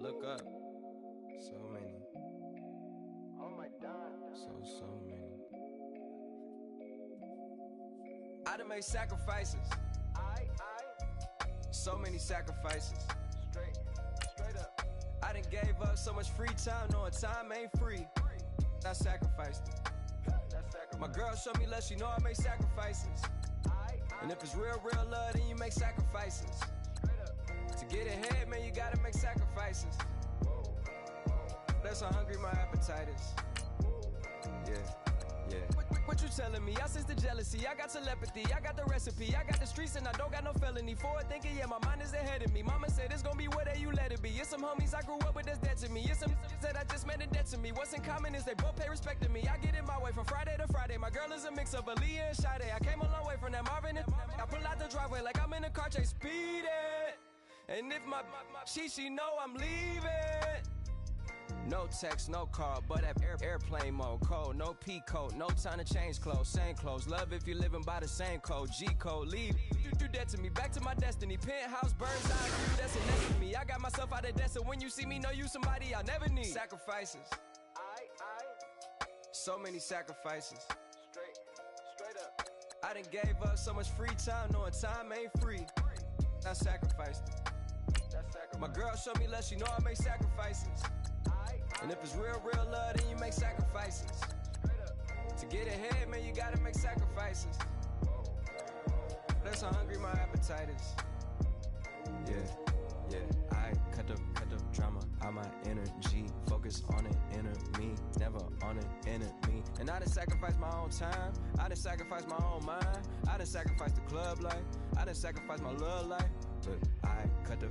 look up. So many. Oh my God. So many. I done made sacrifices. So many sacrifices. Straight up. I done gave up so much free time, knowing time ain't free. I sacrificed it. My girl showed me love, she know I make sacrifices. And if it's real love, then you make sacrifices. To get ahead, man, you gotta make sacrifices. That's how hungry my appetite is. Yeah. What you telling me? I sense the jealousy, I got telepathy, I got the recipe, I got the streets and I don't got no felony. Forward thinking, yeah, my mind is ahead of me. Mama said it's gonna be whatever you let it be. It's some homies I grew up with that's dead to me. It's some that I just met in debt to me. What's in common is they both pay respect to me. I get in my way from Friday to Friday. My girl is a mix of Aaliyah and Sade. I came a long way from that Marvin and I pull out the driveway like I'm in a car chase speeding. And if my she know I'm leaving. No text, no call, but at airplane mode. Code, no P code, no time to change clothes. Same clothes, love if you're living by the same code. G code, leave, do that to me. Back to my destiny. Penthouse, bird's eye view, that's a nest for me. I got myself out of debt, so when you see me, know you somebody I'll never need. Sacrifices. So many sacrifices. Straight up. I done gave up so much free time, knowing time ain't free. I sacrificed it. My girl showed me love, she know I make sacrifices. And if it's real love, then you make sacrifices. To get ahead, man, you gotta make sacrifices. That's how hungry my appetite is. Yeah. I cut the drama out my energy. Focus on it, inner me, never on it, enemy. And I done sacrificed my own time. I done sacrificed my own mind. I done sacrificed the club life. I done sacrificed my love life. But I cut the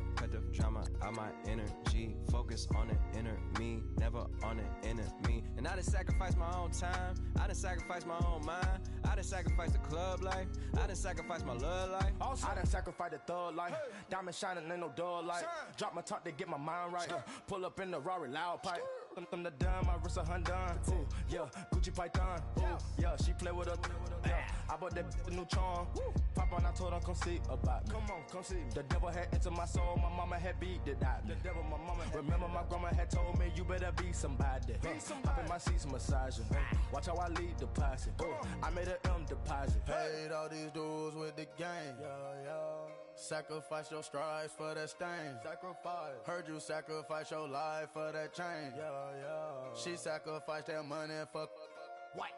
drama out my energy. Focus on it, inner me, never on it, enemy. And I done sacrificed my own time. I done sacrificed my own mind. I done sacrificed the club life. I done sacrificed my love life. I done sacrificed the thug life. Diamond shining, ain't no dull light. Drop my top to get my mind right. Pull up in the Rari loud pipe. Them the dime, my wrist a Hyundai. Ooh, yeah, Gucci Python. Ooh, yeah, she play with her. Yeah, I bought that a new charm. Pop on, I told her come see about me. Come see. The devil had entered my soul, my mama had beat it out. The devil, my mama. Remember my grandma had told me you better be somebody. Hop in my seats, massaging. Watch how I lead the posse. I made an M deposit. Paid all these dudes with the game. Yeah. Sacrifice your strides for that stain. Sacrifice. Heard you sacrifice your life for that change. Yeah. She sacrificed that money for White.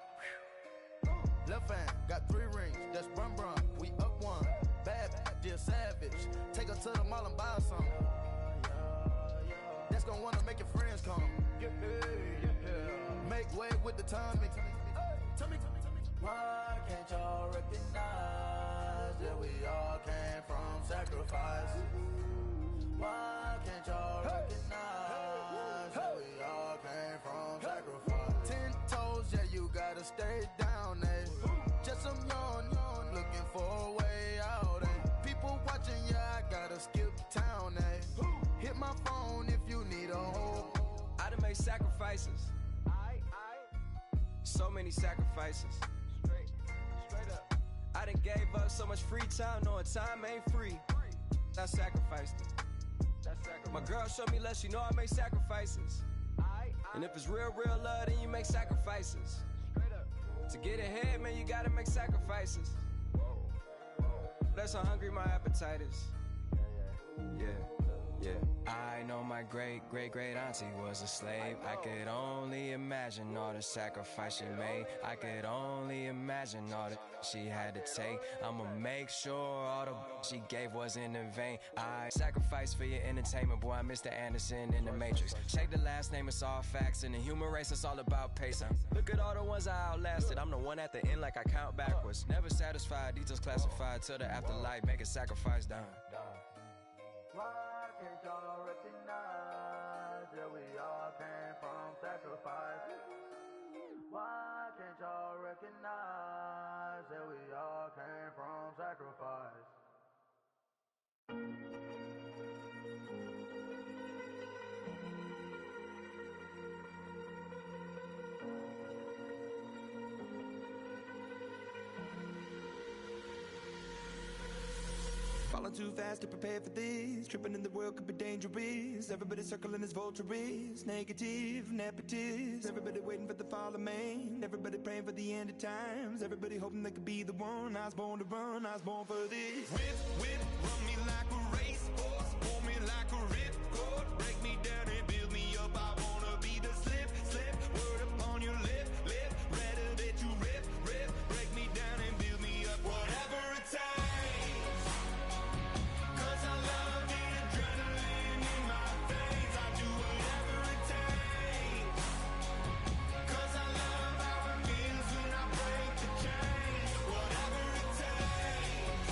left hand. Got 3 rings, that's brum. We up one. Bad, dear savage. Take her to the mall and buy some. That's gonna wanna make your friends come. Make way with the timing. Tell me. Why can't y'all recognize that we all came from sacrifice? Why can't y'all recognize that we all came from sacrifice? 10 toes, yeah, you gotta stay down, eh? Just some yawn, looking for a way out, eh? People watching, yeah, I gotta skip town, eh? Hit my phone if you need a hold. I done made sacrifices. So many sacrifices. Straight up. I done gave up so much free time, knowing time ain't free. I sacrificed it. My girl showed me love, she know I make sacrifices. And if it's real love, then you make sacrifices. To get ahead, man, you gotta make sacrifices. That's how hungry my appetite is. Yeah. I know my great auntie was a slave. I could only imagine all the sacrifice she made. I could only imagine all that she had to take. I'ma make sure all the she gave wasn't in vain. I sacrificed for your entertainment, boy. I'm Mr. Anderson in the Matrix. Check the last name, it's all facts. In the human race, it's all about pacing. Look at all the ones I outlasted. I'm the one at the end, like I count backwards. Never satisfied, details classified till the afterlife. Make a sacrifice down. Why can't y'all recognize that we all came from sacrifice? Why can't y'all recognize that we all came from sacrifice? too fast to prepare for this. Tripping in the world could be dangerous. Everybody circling as vultures. Negative, nepotist. Everybody waiting for the fall of man. Everybody praying for the end of times. Everybody hoping they could be the one. I was born to run, I was born for this. Whip, whip, run me like a racehorse. Pull me like a ripcord. Break me down and build me up. I wanna be the slip, slip. Word upon your lip, lip. Rather that you rip, rip. Break me down and build me up. Whatever it takes. 'Cause I love the adrenaline in my veins. I do whatever it takes. 'Cause I love how it feels when I break the chains. Whatever it takes.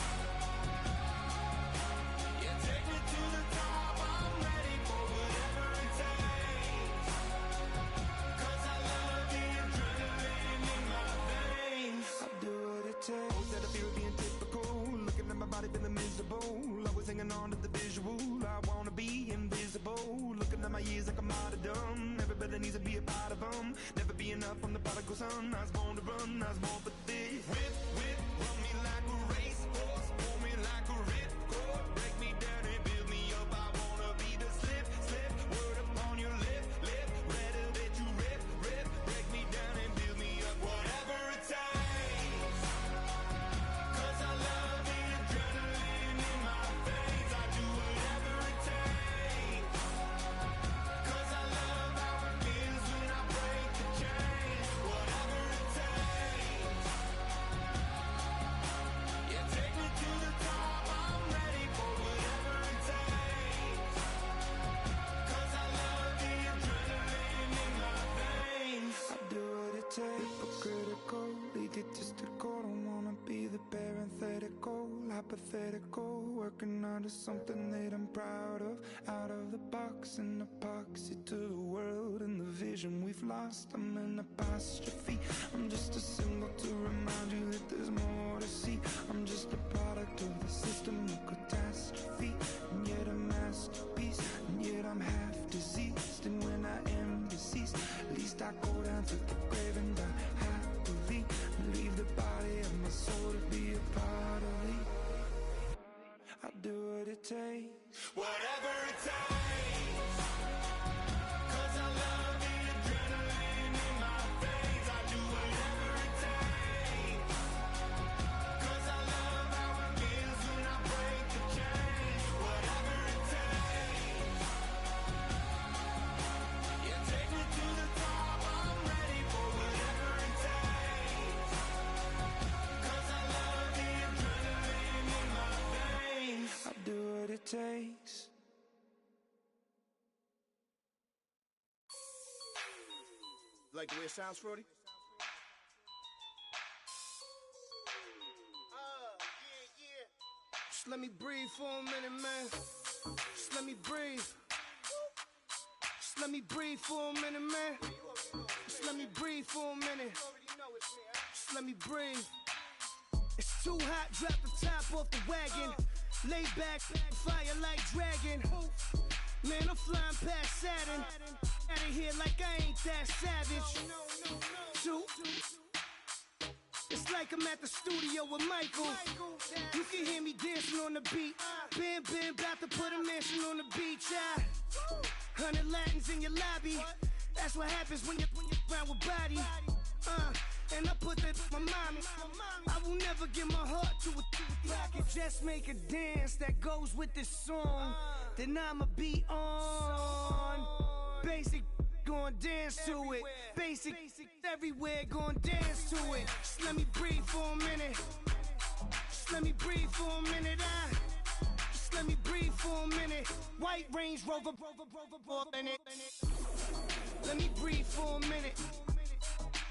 Yeah, take me to the top. I'm ready for whatever it takes. 'Cause I love the adrenaline in my veins. I do what it takes. Instead of fear of being typical, looking at my body feeling miserable. Always hanging on to the visual. I wanna be invisible. Looking at my years like I'm out of dumb. Everybody needs to be a part of them. Never be enough from the prodigal son. I was born to run, I was born for this. Whip, whip, run me like a racehorse. Pull me like a ripcord. Break me down and build me up. I wanna be the slip, slip. Word upon your lip, lip. Rather that you rip, rip. Break me down and build me up. Whatever it takes. 'Cause I love the adrenaline in my veins. I do whatever it takes. 'Cause I love how it feels when I break the chains. Whatever it takes. Yeah, take me to the top. I'm ready for whatever it takes. 'Cause I love the adrenaline in my veins. I do what it takes. Hypocritical, egotistical. Don't wanna be the parenthetical, hypothetical. Working onto something that I'm proud of. Out of the box, an epoxy to the world and the vision we've lost. I'm an apostrophe. I'm just a symbol to remind you that there's more to see. I'm just a product of the system of catastrophe, and yet a masterpiece, and yet I'm half diseased. And when I am deceased, at least I go down to the grave and die happily, and leave the body of my soul to be a part of me. I do what it takes. Whatever it takes. 'Cause I love the adrenaline in my veins. I do whatever it takes. 'Cause I love how it feels when I break the chains. Whatever it takes. Yeah, take me to the top. I'm ready for whatever it takes. 'Cause I love the adrenaline in my veins. I do what it takes. Like the way it sounds, Frody? Just let me breathe for a minute, man. Just let me breathe. Just let me breathe for a minute, man. Just let me breathe for a minute. Just let me breathe. It's too hot, drop the top off the wagon. Lay back, fire like dragon. Man, I'm flying past Saturn. Out of here like I ain't that savage. Two. It's like I'm at the studio with Michael. You can hear me dancing on the beat. Bam, bam, about to put a mansion on the beach. 100 Latins in your lobby. That's what happens when you're around with body. And I put that with my mommy. I will never give my heart to a I can just make a dance that goes with this song. Then I'ma be on. Basic, gon' dance to it. Basic, everywhere, gon' dance to it. Just let me breathe for a minute. Just let me breathe for a minute. Just let me breathe for a minute. White Range Rover, in it. Let me breathe for a minute.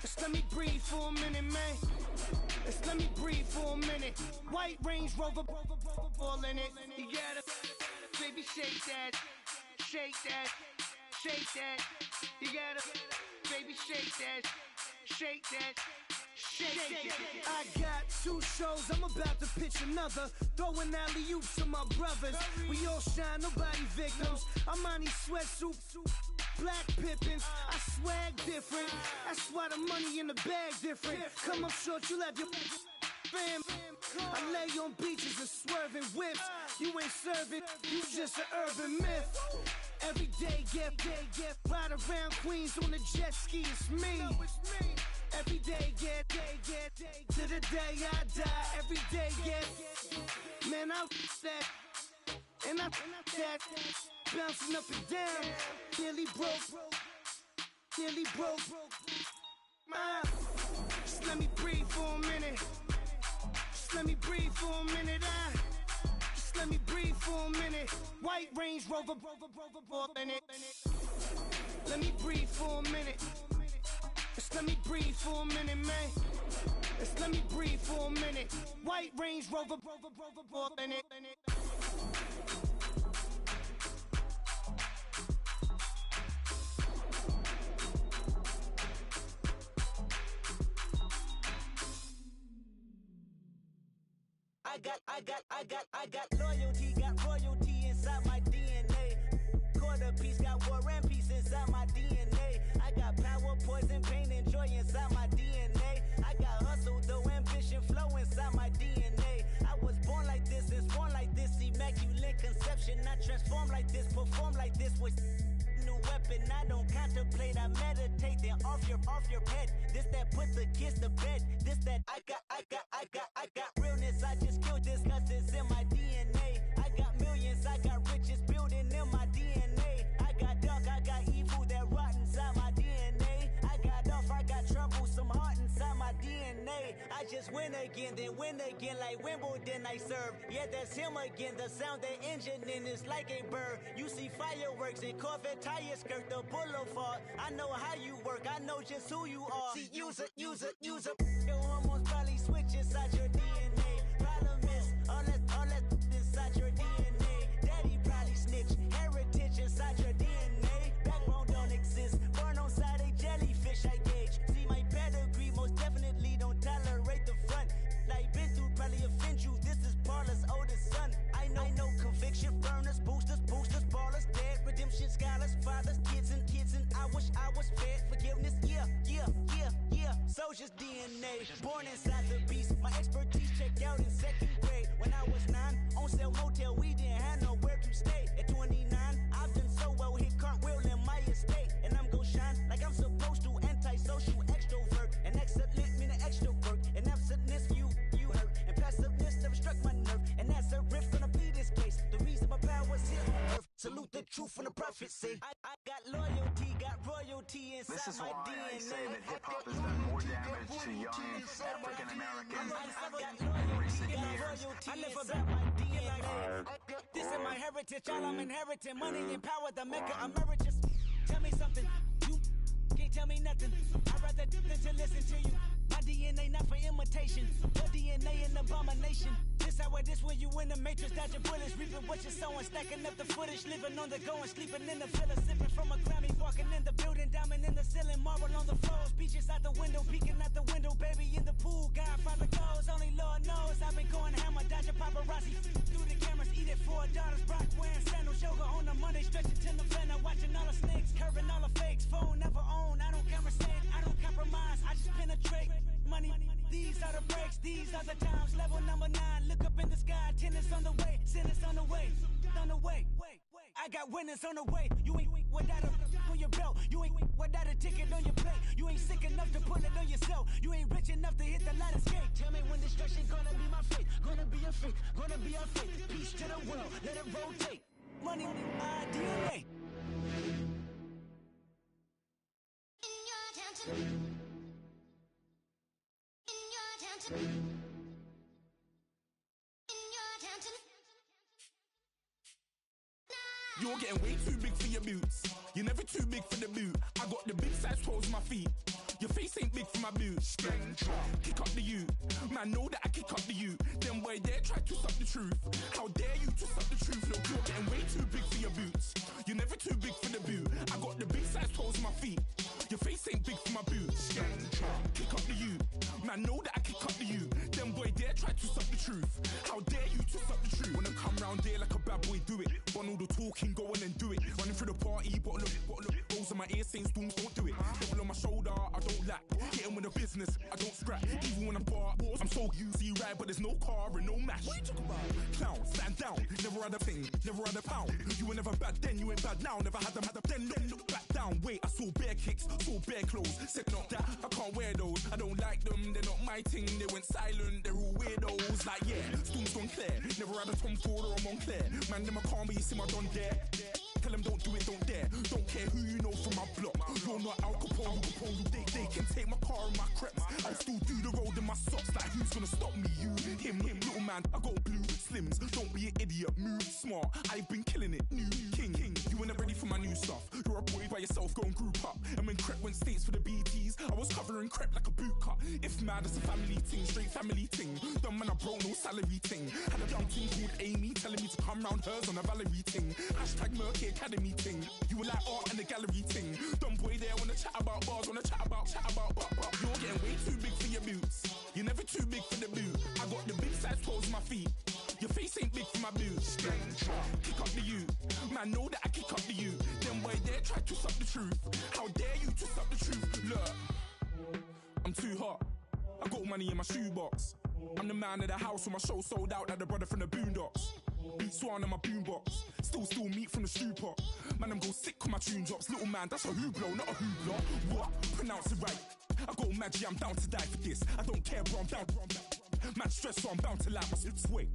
Just let me breathe for a minute, man. Just let me breathe for a minute. White Range Rover, all in it. You gotta, baby, shake that, shake that, shake that. You gotta, baby, shake that, shake that. Shake. I got 2 shows, I'm about to pitch another. Throwing alley-oops to my brothers. We all shine, nobody victims. I'm on these sweatsuits, black pippins. I swag different. That's why the money in the bag different. Come up short, you left your fam. I lay on beaches and swerving whips. You ain't serving, you just an urban myth. Every day, get ride around Queens on a jet ski, it's me. Every day, get to the day I die. Every day, get, man, I that, and I that, bouncing up and down, nearly broke. Just let me breathe for a minute. Just let me breathe for a minute. Just let me breathe for a minute. White Range Rover, in it. Let me breathe for a minute. Just let me breathe for a minute, man. Just let me breathe for a minute. White Range Rover, in it. I got loyalty, got royalty inside my DNA. Quarter piece, got war and peace inside my DNA. I got power, poison, pain, and joy inside my DNA. I got hustle, though, ambition, flow inside my DNA. I was born like this and born like this, immaculate conception. I transform like this, perform like this with new weapon. I don't contemplate, I meditate, then off your head. This that put the kids to bed. This that I got realness. I just killed this cause it's in my DNA. I got millions, I got riches building in my DNA. I got dark, I got evil that rot inside my DNA. I got off, I got trouble, some heart inside my DNA. I just win again, then win again like Wimbledon I serve. Yeah, that's him again, the sound that engine in is like a bird. You see fireworks and Corvette tires skirt the boulevard. I know how you work, I know just who you are. See, use it. Your hormones probably switch inside your DNA. Problem is, all that inside your DNA. Daddy probably snitch, heritage inside your DNA. Backbone don't exist, born on side a jellyfish I gauge. See my pedigree, most definitely don't tolerate the front. Like been through, probably offend you, this is Paula's oldest son. I know conviction, burners, boosters, ballers, dead, redemption, scholars, fathers, kids and I wish I was fed forgiveness, yeah. Soldier's DNA, born inside the beast. My expertise checked out in second grade. When I was 9, on sale motel, we didn't have nowhere to stay. At 29, I've done so well, hit cartwheel in my estate. And I'm gon' shine like I'm supposed to, antisocial extrovert. And excellent meaning extra work. And absentness, you hurt. And passiveness never struck my nerve. And that's a riff gonna be this case. The reason my power's here on earth. Salute the truth from the prophecy. I got loyalty, got royalty inside this is my why DNA. I say that hip-hop has done more damage to young African-Americans in recent years. I live about my DNA. This is my heritage, all I'm inheriting. Money and power, the maker emeritus. Tell me something, you can't tell me nothing. I'd rather do than to listen to you. My DNA not for imitation, your DNA an abomination. This how it is when you in the matrix, dodging bullets, reaping what you're sowing, stacking up the footage, living on the go and sleeping in the villa, sipping from a Grammy, walking in the building, diamond in the ceiling, marble on the floors, beaches out the window, peeking out the window, baby in the pool, Godfather goes, only Lord knows, I've been going hammer, dodging paparazzi, through the cameras, eating $4, Brock wearing sandals, yoga on a Monday, stretching to November, watching all the snakes, curving all the fakes, phone never own, I don't conversate, I don't compromise, I just penetrate, money, these are the breaks, these are the times, level number 9, look up in the sky, tennis on the way, sinners on the way, I got winners on the way, you ain't without a on your belt, you ain't without a ticket on your plate, you ain't sick enough to pull it on yourself, you ain't rich enough to hit the light escape, tell me when destruction gonna be my fate, gonna be a fate, gonna be a fate, peace to the world, let it rotate, money, my DNA. In your town You're getting way too big for your boots. You're never too big for the boot. I got the big size toes on my feet. Your face ain't big for my boots. Kick up the you. Man, know that I kick up the you. Them boy there try to suck the truth. How dare you to suck the truth? Look, you're getting way too big for your boots. You're never too big for the boot. I got the big size toes on my feet. Your face ain't big for my boots. Kick up the you. Man, know that I kick up the you. Them boy there try to suck the truth. How dare you to suck the truth? Wanna come round there like a bad boy, do it. Done all the talking, go on and do it. Running through the party, bottle of rolls in my ear saying storms, don't do it. Devil on my shoulder, I don't lack. Getting with the business, I don't scrap. Even when I'm bar, I'm so used to you ride, but there's no car and no match. What you talking about? Clown, stand down, never had a thing, never had a pound. You were never bad then, you ain't bad now. Never had them, then look back down. Wait, I saw bare kicks, saw bare clothes. Said not that, I can't wear those. I don't like them, they're not my thing. They went silent, they're all weirdos. Like yeah, storm's gone clear. Never had a Tom Ford or a Montclair. Man, them I can't, but you see my done there. Tell them don't do it, don't dare. Don't care who you know from my block. You're not Al Capone, they can take my car and my creps. I'll still do the road in my socks. Like who's gonna stop me? You, him, little man. I got blue slims. Don't be an idiot, move smart. I've been killing it, new king. You weren't ready for my new stuff. You're a boy by yourself, go and group up. And when Crep went states for the BTs, I was covering Crep like a boot cut. If mad, it's a family thing, straight family thing. Dumb man, I broke no salary thing. Had a young thing called Amy telling me to come round hers on a Valerie thing. Hashtag Murky Academy thing. You were like art and the gallery thing. Dumb boy there wanna chat about bars, wanna chat about. You're getting way too big for your boots. You're never too big for the boot. I got the big size toes on my feet. Your face ain't big for my boots. Kick up the you. Man, know that I kick up the you. Them boy there try to suck the truth. How dare you to suck the truth? Look, I'm too hot. I got money in my shoebox. I'm the man of the house when my show sold out like the brother from the Boondocks. Beat Swan on my boombox. Still meat from the stew pot. Man, I'm go sick when my tune drops. Little man, that's a hooplo, not a hoopla. What? Pronounce it right. I go Maggie, I'm down to die for this. I don't care, bro, I'm down. Man stressed, so I'm bound to like my slips. Wait,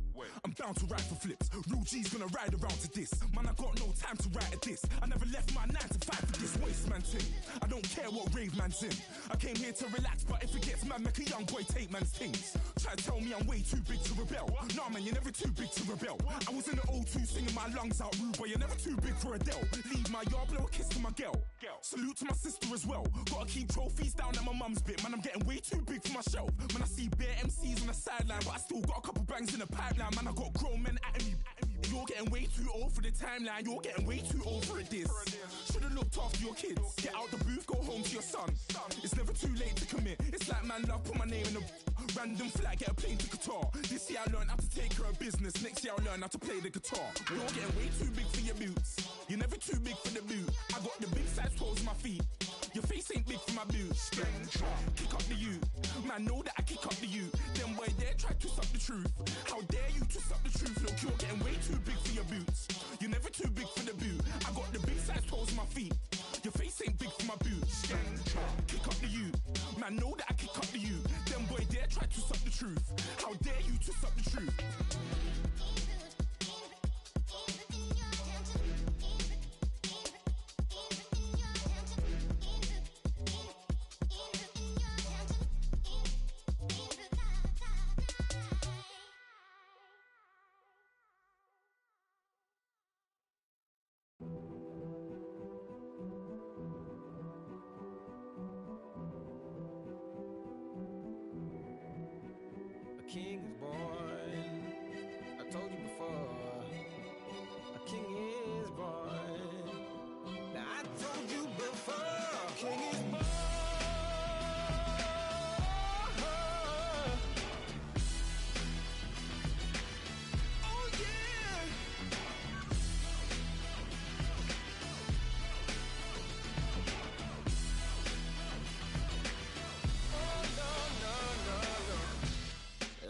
I'm bound to ride for flips. Real G's gonna ride around to this. Man, I got no time to write at this. I never left my 9 to 5 for this waste man thing. I don't care what rave man's in. I came here to relax, but if it gets mad, make a young boy take man's things. Try to tell me I'm way too big to rebel. Nah, man, you're never too big to rebel. I was in the O2 singing my lungs out rude, but you're never too big for Adele. Leave my yard, blow a kiss to my girl. Salute to my sister as well. Gotta keep trophies down at my mum's bit. Man, I'm getting way too big for my shelf. Man, I see bare MCs on the sideline, but I still got a couple bangs in the pipeline. Man, I got grown men at me. You're getting way too old for the timeline. You're getting way too old for a diss. Should've looked after your kids. Get out the booth, go home to your son. It's never too late to commit. It's like man love, put my name in a random flag, get a plane to Qatar. This year I learned how to take care of business. Next year I'll learn how to play the guitar. You're getting way too big for your boots. You're never too big for the boot. I got the big size toes on my feet. Your face ain't big for my boots. Kick up the you. Man, know that I kick up the you. Them boy there try to suck the truth. How dare you to suck the truth? Look, you're getting way too big for your boots. You're never too big for the boot. I got the big size toes on my feet. Your face ain't big for my boots. Kick up the you. Man, know that I kick up the you. Them boy there try to suck the truth. How dare you to suck the truth? King is born. I told you before. A king is born. Now I told you before. King is born. Oh yeah.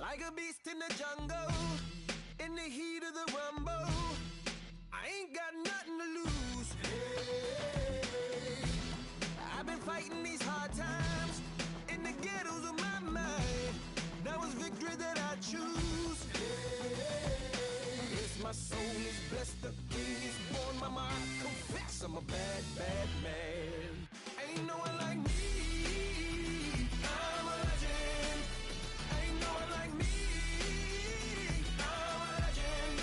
Like a beast in the jungle, in the heat of the rumble, I ain't got nothing to lose. Hey, I've been fighting these hard times in the ghettos of my mind. Now it's victory that I choose. Hey, yes, my soul is blessed, the king is born. Mama, I confess I'm a bad, bad man. Ain't no one like me. I'm a legend. Ain't no one like me. I'm a legend.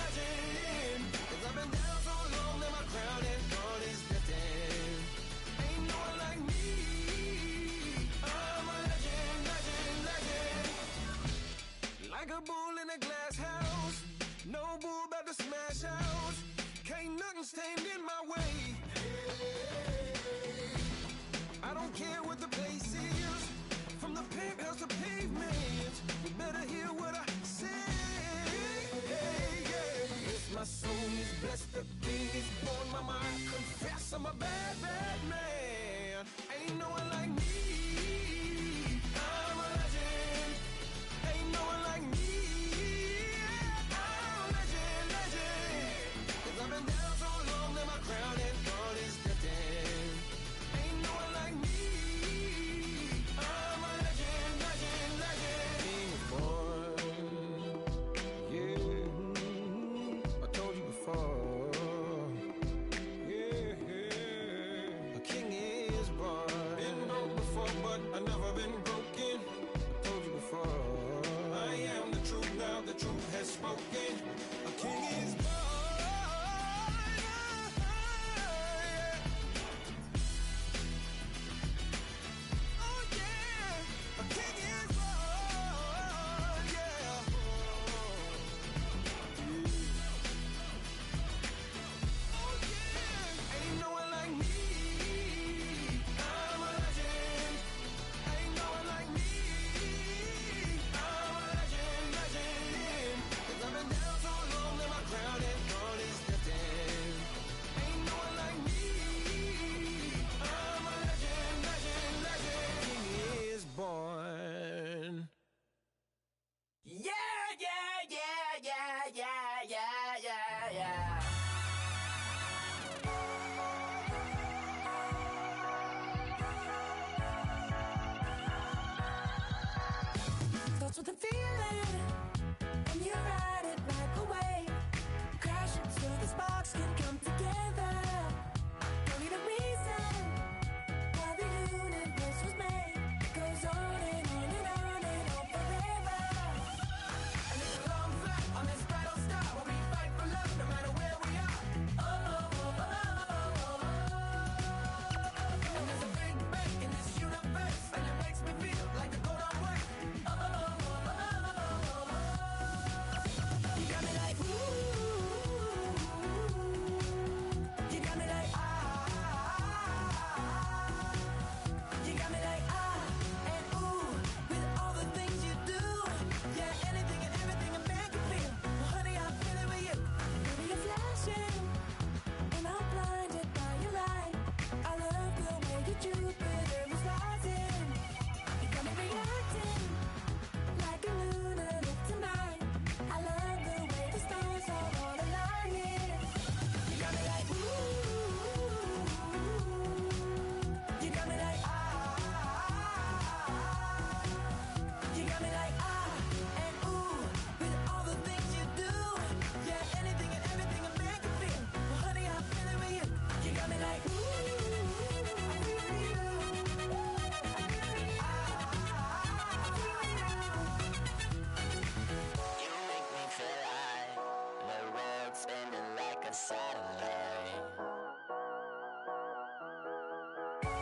inside of me.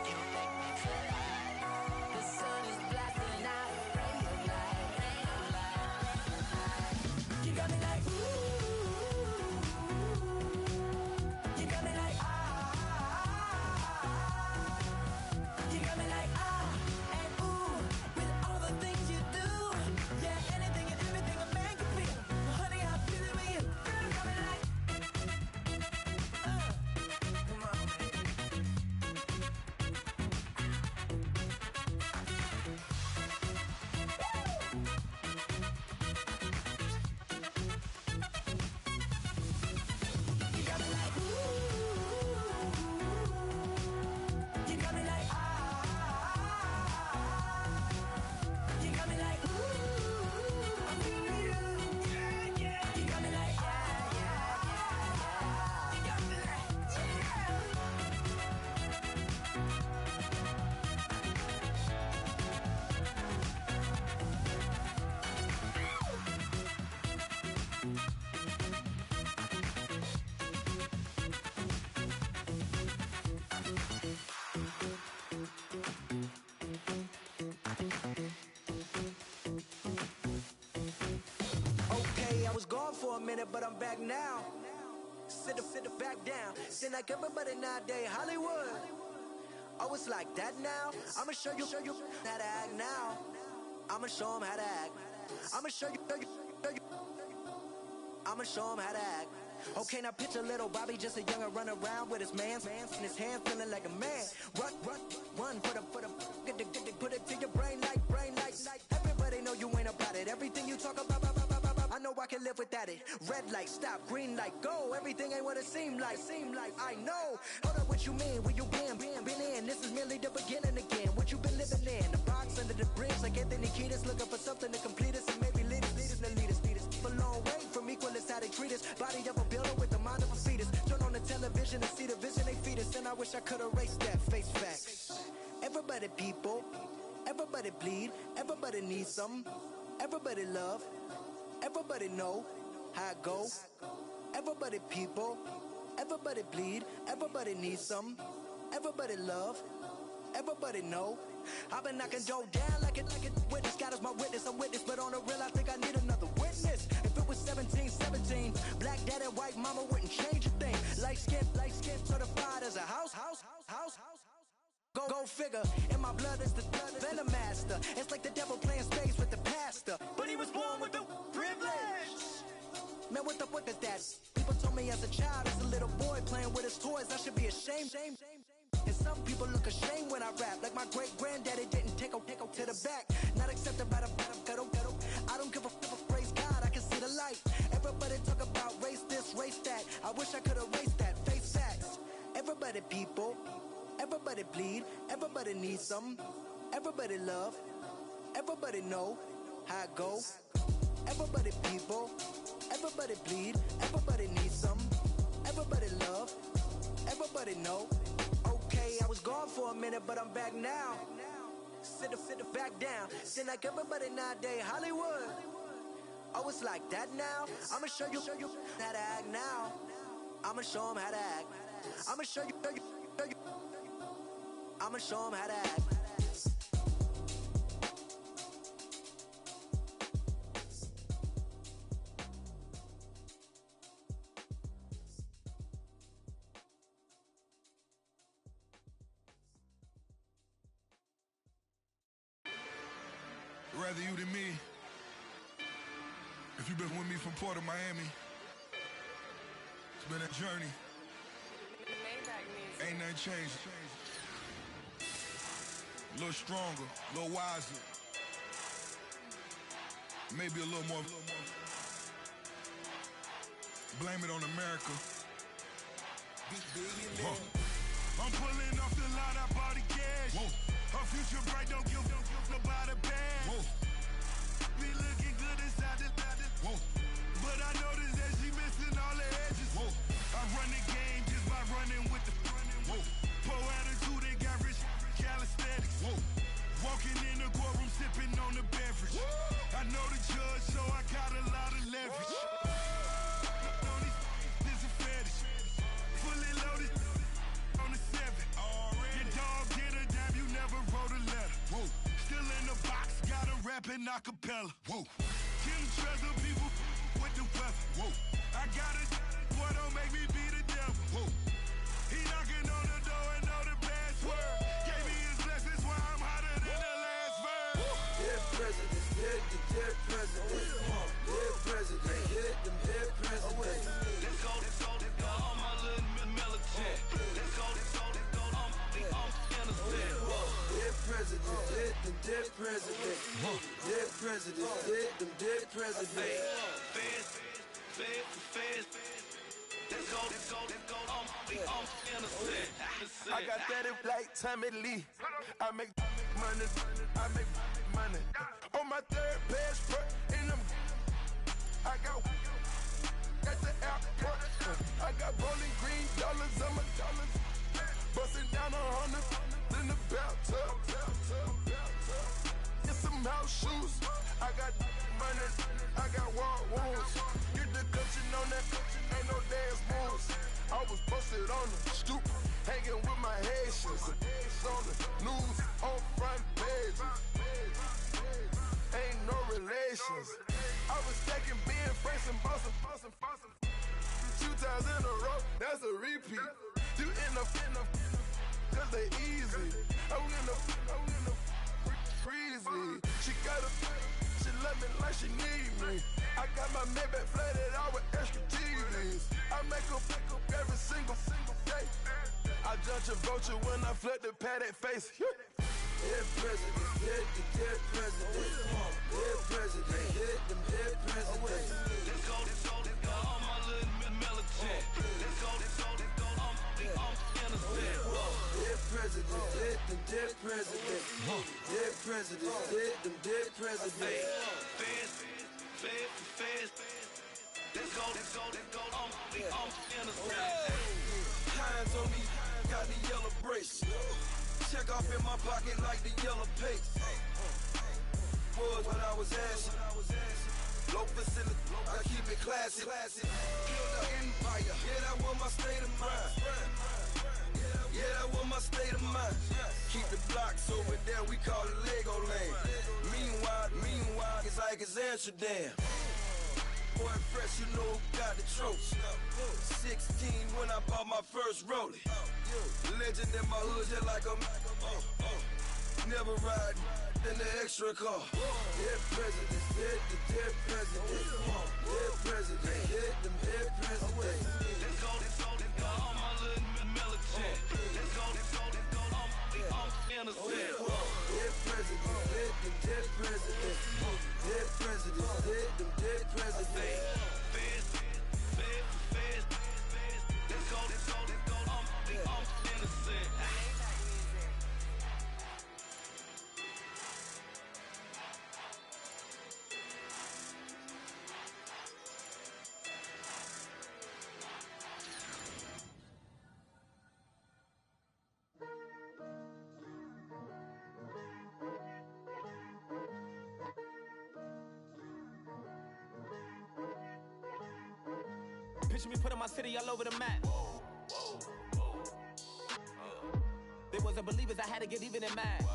You make me feel like the sun is blasting out, rainbow light, rainbow light. You got me like ooh, you got me like you got me like and ooh, with all the things you do, yeah, anything and everything a man can feel. Honey, I'm feeling with you. Girl, you got me like come on, baby. You got me like ooh, you got me like you got me like ooh, I'm feeling you, yeah, yeah. You got me like yeah, you got me like Okay, I was gone for a minute, but I'm back now. Sit the back down. Seem like everybody nowadays, Hollywood. Oh, it's like that now. I'ma show you how to act now. I'ma show 'em how to act. I'ma show you. I'ma show 'em how to act. Okay, now picture little Bobby, just a younger run around with his man in his hand, feeling like a man. Run, put it to your brain like. Everybody know you ain't about it. Everything you talk about, I know I can live without it. Red light, stop, green light, go. Everything ain't what it seem like. I know. Hold up, what you mean? Where you been in? This is merely the beginning again. What you been living in? The box under the bridge, like Anthony Kiedis, looking for something to complete us and maybe lead us. A long way from equal is how they treat us. Body of a builder with the mind of a fetus. Turn on the television and see the vision they feed us. And I wish I could erase that. Face facts. Everybody people, everybody bleed, everybody needs some, everybody love, everybody know how it go. Everybody people, everybody bleed, everybody needs some, everybody love, everybody know. I've been knocking Joe down like it witness. God is my witness, I'm witness, but on the real I think I need another witness. If it was 17, black dad and white mama wouldn't change a thing. Light skin, certified as a house. Go figure, in my blood is the venom master. It's like the devil playing space with the pastor, but he was born with the privilege. Man, what is that? People told me as a child, as a little boy playing with his toys, I should be ashamed. And some people look ashamed when I rap, like my great granddaddy didn't take a to the back. Not accepted by the ghetto. I don't give a praise God, I can see the light. Everybody talk about race this, race that. I wish I could erase that. Face facts. Everybody people, everybody bleed, everybody needs some, everybody love, everybody know how it go. Everybody people, everybody bleed, everybody needs some, everybody love, everybody know. Okay, I was gone for a minute, but I'm back now. Sit the back down. Seem like everybody nowadays, Hollywood. Oh, it's like that now. I'ma show you how to act now. I'ma show 'em how to act. I'ma show you. I'ma show 'em how to act. Rather you than me. If you've been with me from Port of Miami, it's been a journey. Ain't nothing changed. A little stronger, a little wiser. Maybe a little more. Blame it on America. I'm pulling off the lot, I bought the cash. Whoa. Her future bright, don't give about a bag. Whoa. Be looking good inside the whoa. But I noticed that she missing all the edges. Whoa. I run the game just by running with the whoa. Poor attitude, they got rich calisthenics. Whoa. Walking in the courtroom, sipping on the beverage. Whoa. I know the judge, so I got a lot of leverage. This is fetish. acapella. Whoa. Killing treasure, people with the weapon. Whoa. I got it, boy, don't make me be the devil. Whoa. He knocking on the door and know the password. Gave me his blessings while I'm hotter than the last verse. Dead presidents, dead presidents. Dead presidents, hit them dead presidents. Let's go, all my little militant. Let's go, I'm innocent. Dead presidents, hit them dead presidents. Dead presidents, hit them dead presidents. Feds. Let's go, I'm innocent. I got that like Tommy Lee. I make money. On my third passport, and I got at the airport. I got rolling green dollars on my dollars. Busting down 100 in the bathtub. Get some house shoes. I got money. I got war wounds. Get the coaching on that. Ain't no dance moves. I was posted on the stoop, hanging with my Haitians. On the news, on front pages. Ain't no relations. I was stacking being Franks and Boston. 2 times in a row, that's a repeat. You in the cause they easy. I'm in the freezy. She love me like she need me. I got my Maybach flooded out with extra TVs. I make her pick up every single day. I judge a vulture when I flip the paddock face. Dead presidents, dead presidents. Dead presidents, hit them dead presidents. Let's go, all my little militant. Let's go, I'm innocent. Dead presidents, hit them dead presidents. Dead presidents, hit them dead presidents. Feds. Let's go, I'm innocent. Hands on me, got the yellow brace. Check off in my pocket like the yellow paste. Was when I was asking. Low facility, I keep it classy. Build an empire, yeah, that was my state of mind. Yeah, that was my state of mind. Keep the blocks over there, we call it Lego land. Meanwhile, it's like it's Amsterdam. Boy, fresh, you know who got the trophy. 16 when I bought my first rollie. Legend in my hood, just like a never ride in the extra car. Dead presidents, dead presidents. Dead presidents, hit them dead presidents. Let's go, all my little militant. Let's go, I'm innocent. Dead presidents, hit them dead presidents. Dead presidents, hit them dead presidents. Feds. Let's go, I'm innocent. Picture me putting my city all over the map. They wasn't believers, I had to get even and mad.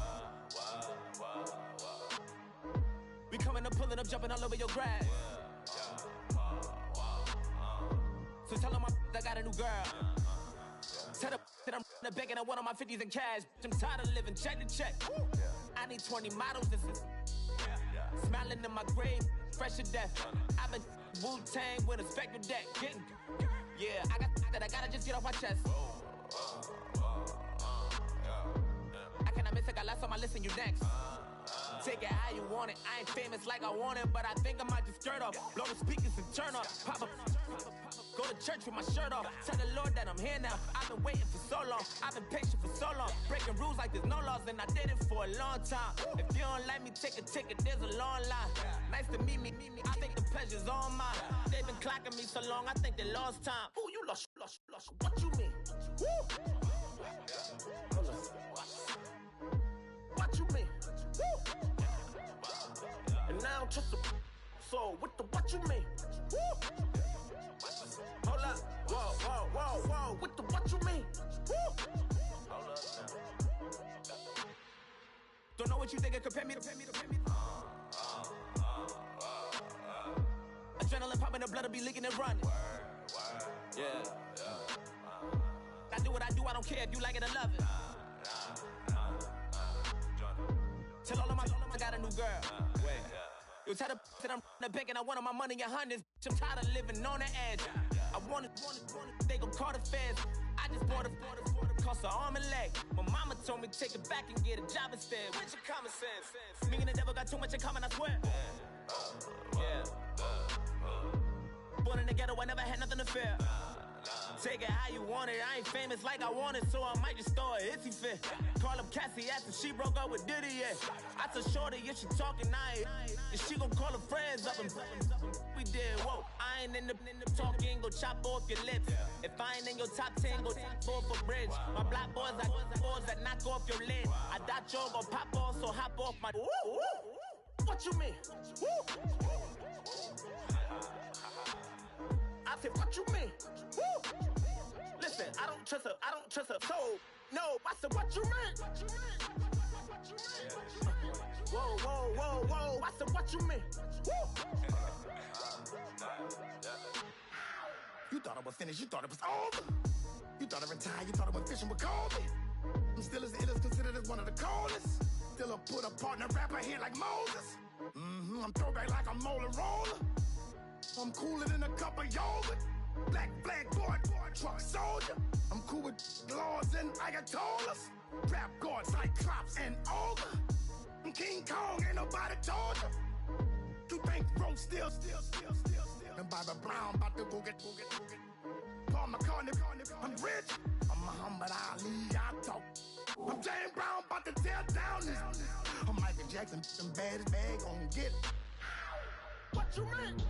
We coming up, pulling up, jumping all over your grass. So tell them I got a new girl. Tell them that I'm begging, I want all my 50s in cash. I'm tired of living check to check. I need 20 models, this is smiling in my grave, fresh to death. I've been Wu-Tang with a spectral deck. Yeah, I gotta just get off my chest. I cannot miss it, got lots on my list and you next. Take it how you want it. I ain't famous like I want it, but I think I might just skirt off. Blow the speakers and turn up. Pop up. Go to church with my shirt off. Tell the Lord that I'm here now. I've been waiting for so long. I've been patient for so long. Breaking rules like there's no laws, and I did it for a long time. If you don't like me, take a ticket. There's a long line. Nice to meet me. I think the pleasure's all mine. They've been clocking me so long, I think they lost time. Ooh, you lost. What you mean? Woo! What you mean? Woo! And now I don't trust the so what you mean? Woo! Hold up, whoa, what you mean? Woo! Hold up now. Don't know what you think, compare me to. blood'll be leaking and running. Yeah. I do what I do, I don't care if you like it or love it. Tell all of my I got a new girl. Wait. You tell the that I'm the bank and I want all my money in hundreds. I'm tired of living on the edge. I want it, they gon' call the feds. I just bought a cost an arm and leg. My mama told me take it back and get a job instead. Where's your common sense? Me and the devil got too much in common, I swear. Yeah. Born in the ghetto, I never had nothing to fear. Take it how you want it. I ain't famous like I want it, so I might just throw a hissy fit. Call up Cassie after she broke up with Diddy, yeah. I told Shorty if she talking, I ain't. And she gon' call her friends up and we did, whoa. I ain't in the talking, go chop off your lips. If I ain't in your top 10, go top off a bridge. My black boys like boys that knock off your lid. I thought y'all gon' pop off, so hop off my. What you mean? I said, what you mean? Listen, I don't trust her soul. No, I said, what you mean? Whoa, I said, what you mean? You thought I was finished, you thought it was over. You thought I retired, you thought I went fishing with Kobe. I'm still as ill as considered as one of the coldest. Still a put a partner rapper here like Moses. I'm throwback like a molar roller. I'm cooler than a cup of yogurt. Black flag boy, truck soldier. I'm cool with laws and ayatollahs. Rap gods like Klops and Olga. I'm King Kong, ain't nobody told you. You think Rome still. And Bobby Brown about to go get. Paul McCartney, I'm rich. I'm Muhammad Ali, I talk. I'm James Brown, about to tear down this. I'm Michael Jackson, them bad gon' get. What you mean?